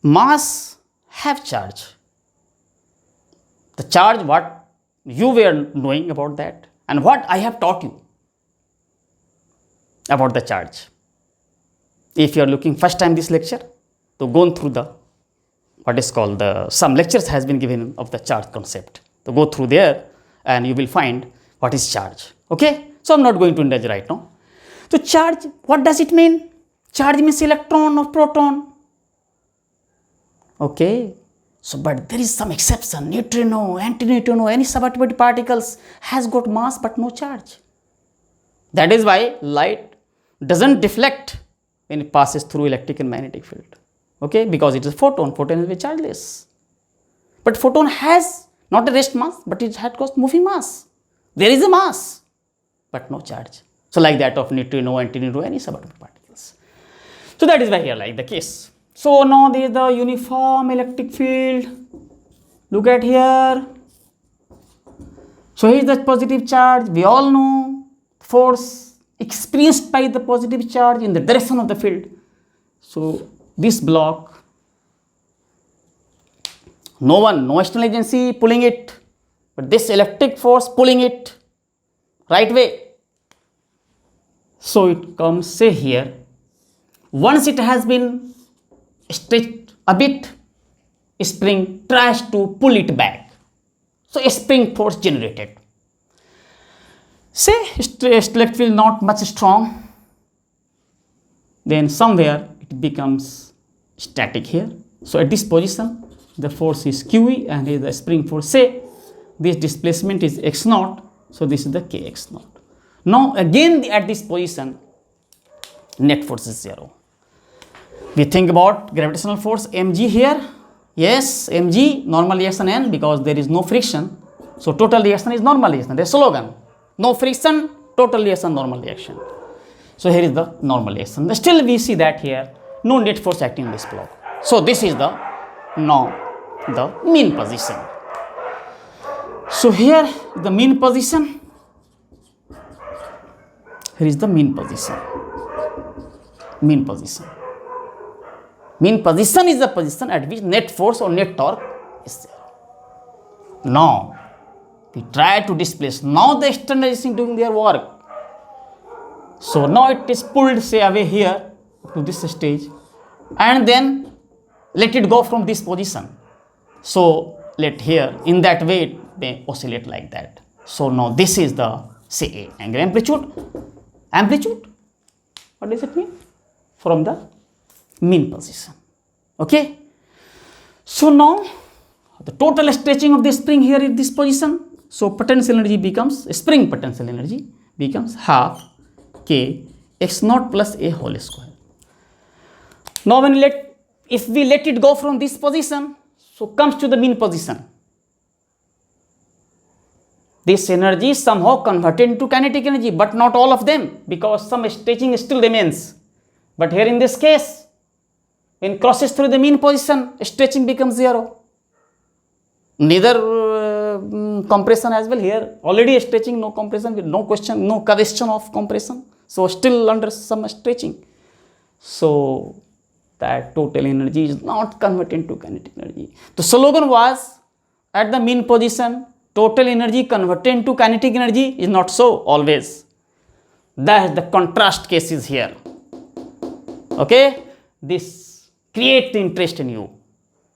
mass have charge. The charge what you were knowing about that and what I have taught you about the charge. If you are looking first time this lecture, so gone through the what is called the some lectures has been given of the charge concept. So go through there and you will find what is charge. Okay, so I'm not going to indulge right now. So charge, what does it mean? Charge means electron or proton. Okay, so but there is some exception. Neutrino, antineutrino, any subatomic particles has got mass but no charge. That is why light doesn't deflect when it passes through electric and magnetic field. Okay, because it is photon. Photon is chargeless. But photon has not a rest mass, but it has got moving mass. There is a mass, but no charge. So like that of neutrino, antineutrino, any subatomic particles. So that is why here like the case. So now there is the uniform electric field. Look at here. So here is the positive charge. We all know force experienced by the positive charge in the direction of the field. So this block, no external agency pulling it, but this electric force pulling it right way. So it comes, say here, once it has been stretched a bit, spring tries to pull it back. So a spring force generated. Say electric field not much strong, then somewhere it becomes static here. So at this position the force is QE and here the spring force, say this displacement is x naught, so this is the kx naught. Now again at this position net force is 0. We think about gravitational force mg here. Yes, mg normal reaction n, because there is no friction, so total reaction is normal reaction. There is slogan, no friction, total reaction, normal reaction. So here is the normal reaction. Still we see that here no net force acting in this block. So this is the now the mean position. So here the mean position, here is the mean position. Mean position. Mean position is the position at which net force or net torque is there. Now we try to displace. Now the external agency doing their work. So now it is pulled, say, away here to this stage, and then let it go from this position. So let here in that way it may oscillate like that. So now this is the, say, A, angular amplitude. Amplitude, what does it mean? From the mean position. Okay. So now the total stretching of the spring here in this position. So potential energy becomes, spring potential energy becomes half k x naught plus a whole square. Now when if we let it go from this position, so comes to the mean position. This energy is somehow converted into kinetic energy, but not all of them, because some stretching still remains. But here in this case, when crosses through the mean position, stretching becomes 0. Neither compression as well. Here already stretching, no compression, with no question of compression. So still under some stretching. So that total energy is not converted into kinetic energy. The slogan was, at the mean position, total energy converted into kinetic energy is not so always. That the contrast case is here. Okay, this create the interest in you.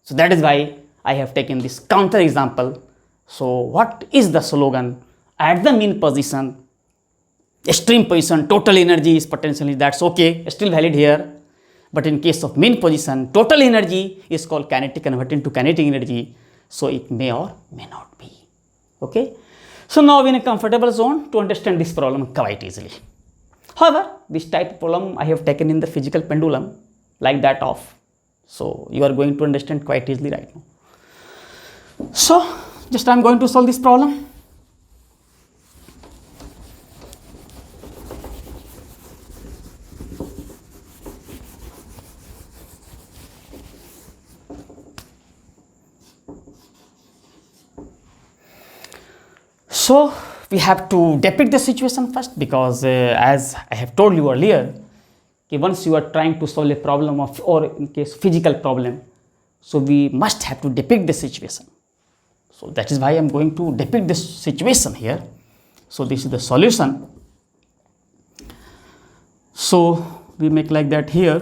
So that is why I have taken this counter example. So what is the slogan? At the mean position, extreme position, total energy is potentially, that's okay, still valid here. But in case of mean position, total energy is called kinetic, converted to kinetic energy. So it may or may not be. Okay. So now we in a comfortable zone to understand this problem quite easily. However, this type of problem I have taken in the physical pendulum like that of. So you are going to understand quite easily right now. So just I am going to solve this problem. So we have to depict the situation first, because as I have told you earlier, once you are trying to solve a problem of, or in case physical problem, so we must have to depict the situation. So that is why I am going to depict this situation here. So this is the solution. So we make like that here.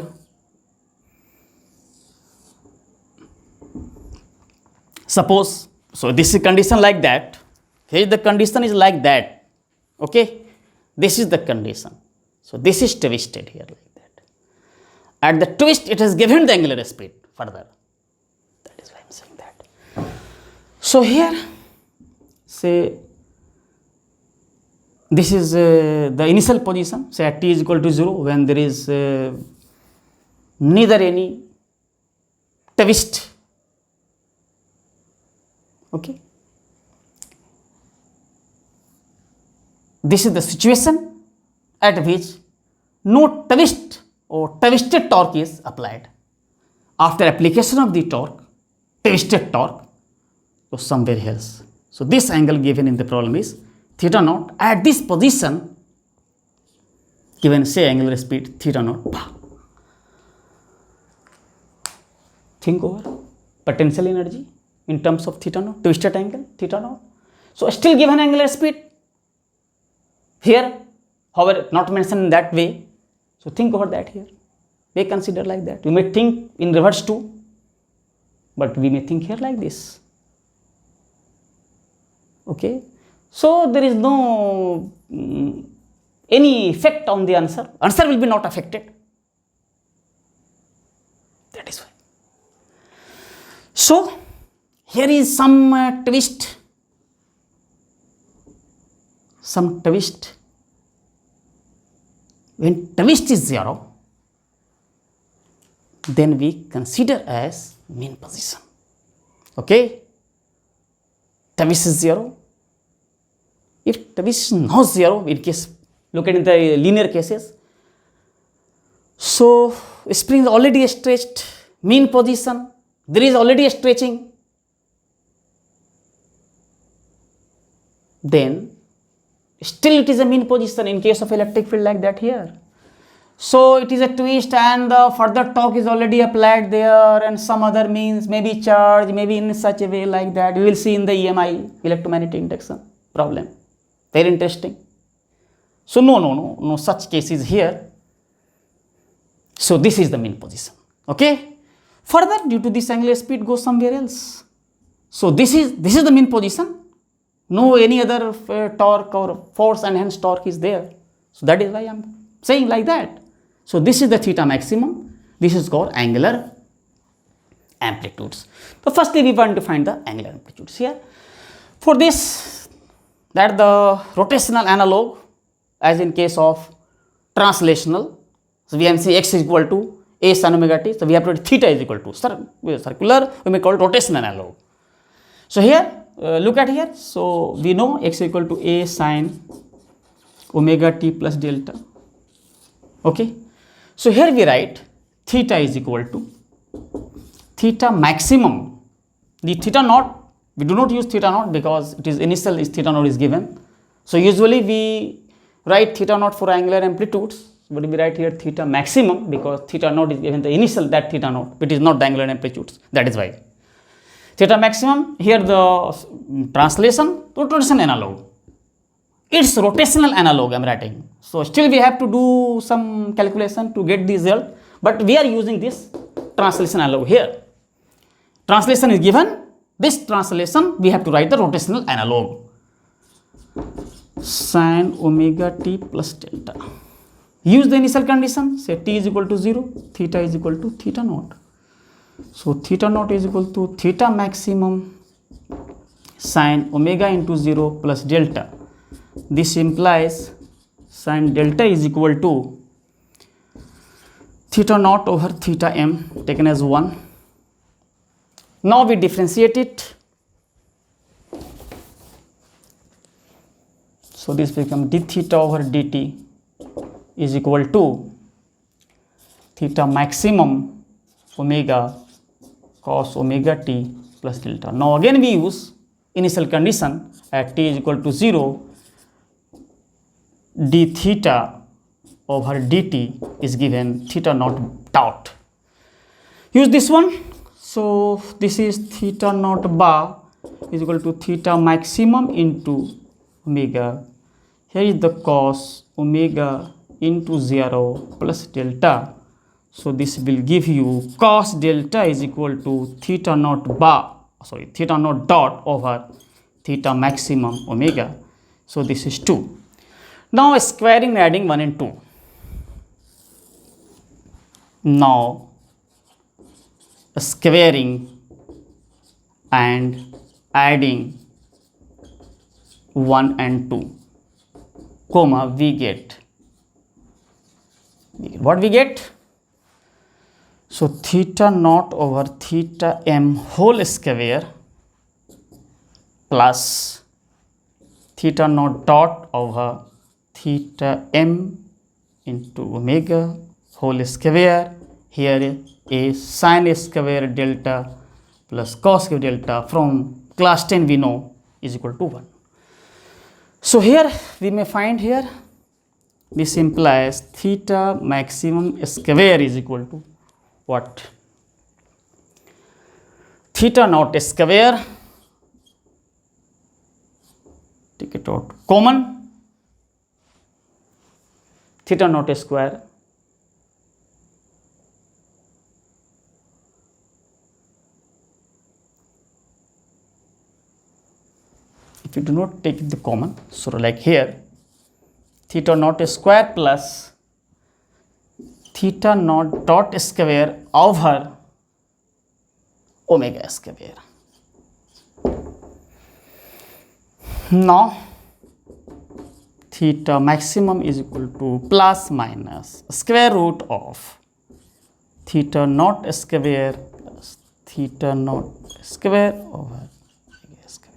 Suppose, so this is condition like that. Here the condition is like that. Okay, this is the condition. So this is twisted here like that. At the twist, it has given the angular speed further. That is why I am saying that. So here, say this is the initial position. Say at t is equal to 0, when there is neither any twist. Okay. This is the situation at which no twist or twisted torque is applied. After application of the torque, twisted torque, so somewhere else. So this angle given in the problem is theta naught. At this position, given say angular speed theta naught. Think over potential energy in terms of theta naught, twisted angle theta naught. So still given angular speed. Here, however, not mentioned in that way. So think over that here. We consider like that. You may think in reverse too, but we may think here like this. Okay. So there is no any effect on the answer. Answer will be not affected. That is why. So here is some twist. Some twist. When twist is 0, then we consider as mean position. Okay, twist is 0. If twist is not 0, in case look at the linear cases, so spring is already stretched, mean position, there is already a stretching, then still it is a mean position in case of electric field like that here. So it is a twist and the further torque is already applied there, and some other means, maybe charge, maybe in such a way like that. We will see in the EMI, electromagnetic induction problem. Very interesting. So no such cases here. So this is the mean position. Okay. Further, due to this angular speed goes somewhere else. So this is the mean position. No any other torque or force enhanced torque is there. So that is why I am saying like that. So this is the theta maximum. This is called angular amplitudes. So firstly we want to find the angular amplitudes here. For this, that the rotational analog, as in case of translational, so we can say x is equal to a sin omega t. So we have to theta is equal to circular, we may call it rotational analog. So here look at here. So we know x is equal to a sin omega t plus delta. Okay. So here we write theta is equal to theta maximum. The theta naught, we do not use theta naught because it is initial is theta naught is given. So usually we write theta naught for angular amplitudes, but we write here theta maximum because theta naught is given the initial that theta naught, it is not the angular amplitudes. That is why. Theta maximum, here the translation, rotation analog. its rotational analog I am writing. So still we have to do some calculation to get the result, but we are using this translation analog here. Translation is given, this translation we have to write the rotational analog. Sin omega t plus delta. Use the initial condition, say t is equal to 0, theta is equal to theta naught. So theta naught is equal to theta maximum sin omega into 0 plus delta. This implies sin delta is equal to theta naught over theta m taken as 1. Now we differentiate it. So this becomes d theta over dt is equal to theta maximum omega cos omega t plus delta. Now again we use initial condition at t is equal to 0, d theta over dt is given theta naught dot. Use this one. So this is theta naught bar is equal to theta maximum into omega. Here is the cos omega into 0 plus delta. So this will give you cos delta is equal to theta naught dot over theta maximum omega. So this is 2. Now squaring and adding 1 and 2. Now squaring and adding 1 and 2, comma, we get what we get? So theta naught over theta m whole square plus theta naught dot over theta m into omega whole square. Here is sin square delta plus cos square delta from class 10 we know is equal to 1. So here we may find here this implies theta maximum square is equal to what? Theta naught square, take it out common, theta naught square if you do not take the common, so like here theta naught square plus theta naught dot square over omega square. Now theta maximum is equal to plus minus square root of theta naught square plus theta naught square over omega square.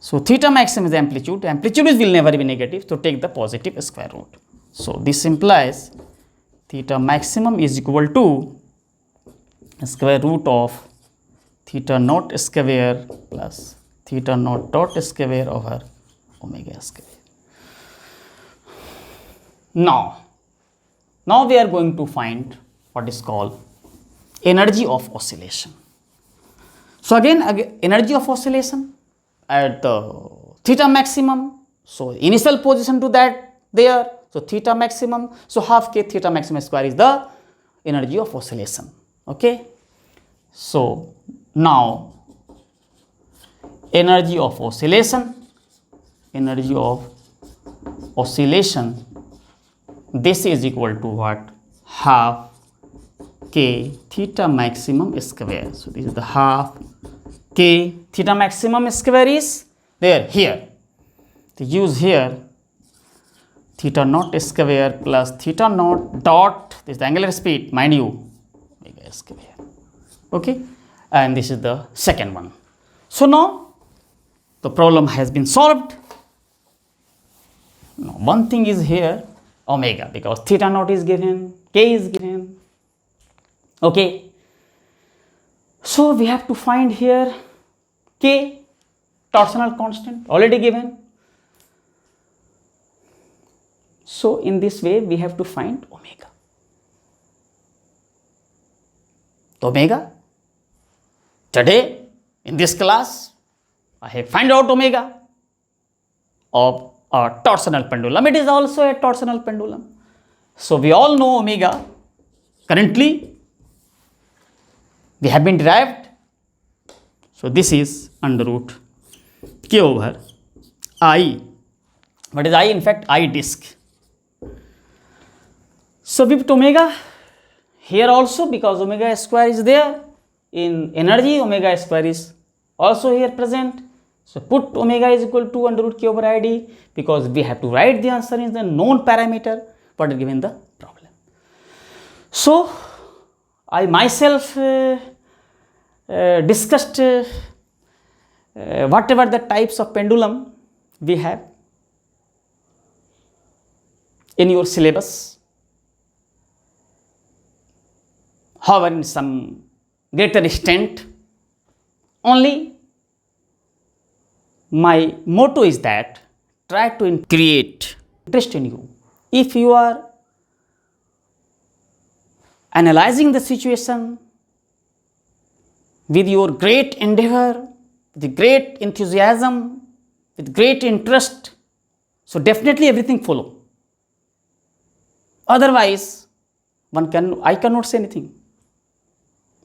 So theta maximum is amplitude. Amplitude will never be negative, so take the positive square root. So this implies theta maximum is equal to square root of theta naught square plus theta naught dot square over omega square. Now we are going to find what is called energy of oscillation. So again energy of oscillation at the theta maximum, so initial position to that there, so theta maximum, so half k theta maximum square is the energy of oscillation. Okay, so now energy of oscillation, this is equal to what? Half k theta maximum square. So this is the half k theta maximum square is there here. To use here theta naught square plus theta naught dot, this is the angular speed, mind you, omega square. Okay, and this is the second one. So now the problem has been solved. Now one thing is here omega, because theta naught is given, k is given. Okay, so we have to find here k, torsional constant, already given. So in this way we have to find omega. Omega, today in this class I have find out omega of a torsional pendulum. It is also a torsional pendulum. So we all know omega. Currently, we have been derived. So this is under root K over I. What is I? In fact, I disk. So we put omega here also, because omega square is there in energy. Omega square is also here present. So put omega is equal to under root K over ID, because we have to write the answer in the known parameter what is given the problem. So I myself discussed whatever the types of pendulum we have in your syllabus. However, in some greater extent, only my motto is that try to create interest in you. If you are analyzing the situation with your great endeavor, with great enthusiasm, with great interest, so definitely everything follow. Otherwise, I cannot say anything.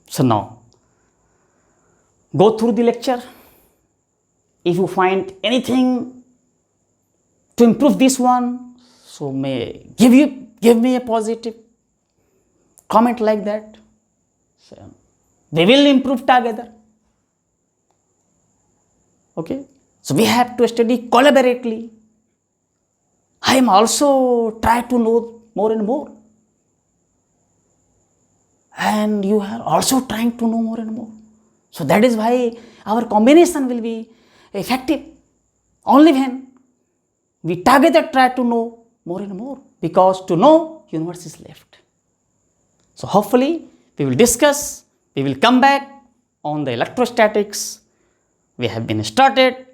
So now, go through the lecture. If you find anything to improve this one, so give me a positive comment like that. So they will improve together. Okay. So we have to study collaboratively. I am also trying to know more and more. And you are also trying to know more and more. So that is why our combination will be effective only when we together try to know more and more, because to know universe is left. So hopefully we will discuss, we will come back on the electrostatics. We have been started.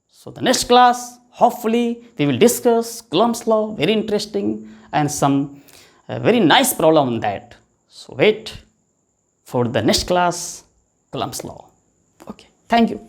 So the next class, hopefully we will discuss Coulomb's law, very interesting, and some very nice problem on that. So wait for the next class, Coulomb's law. Okay, thank you.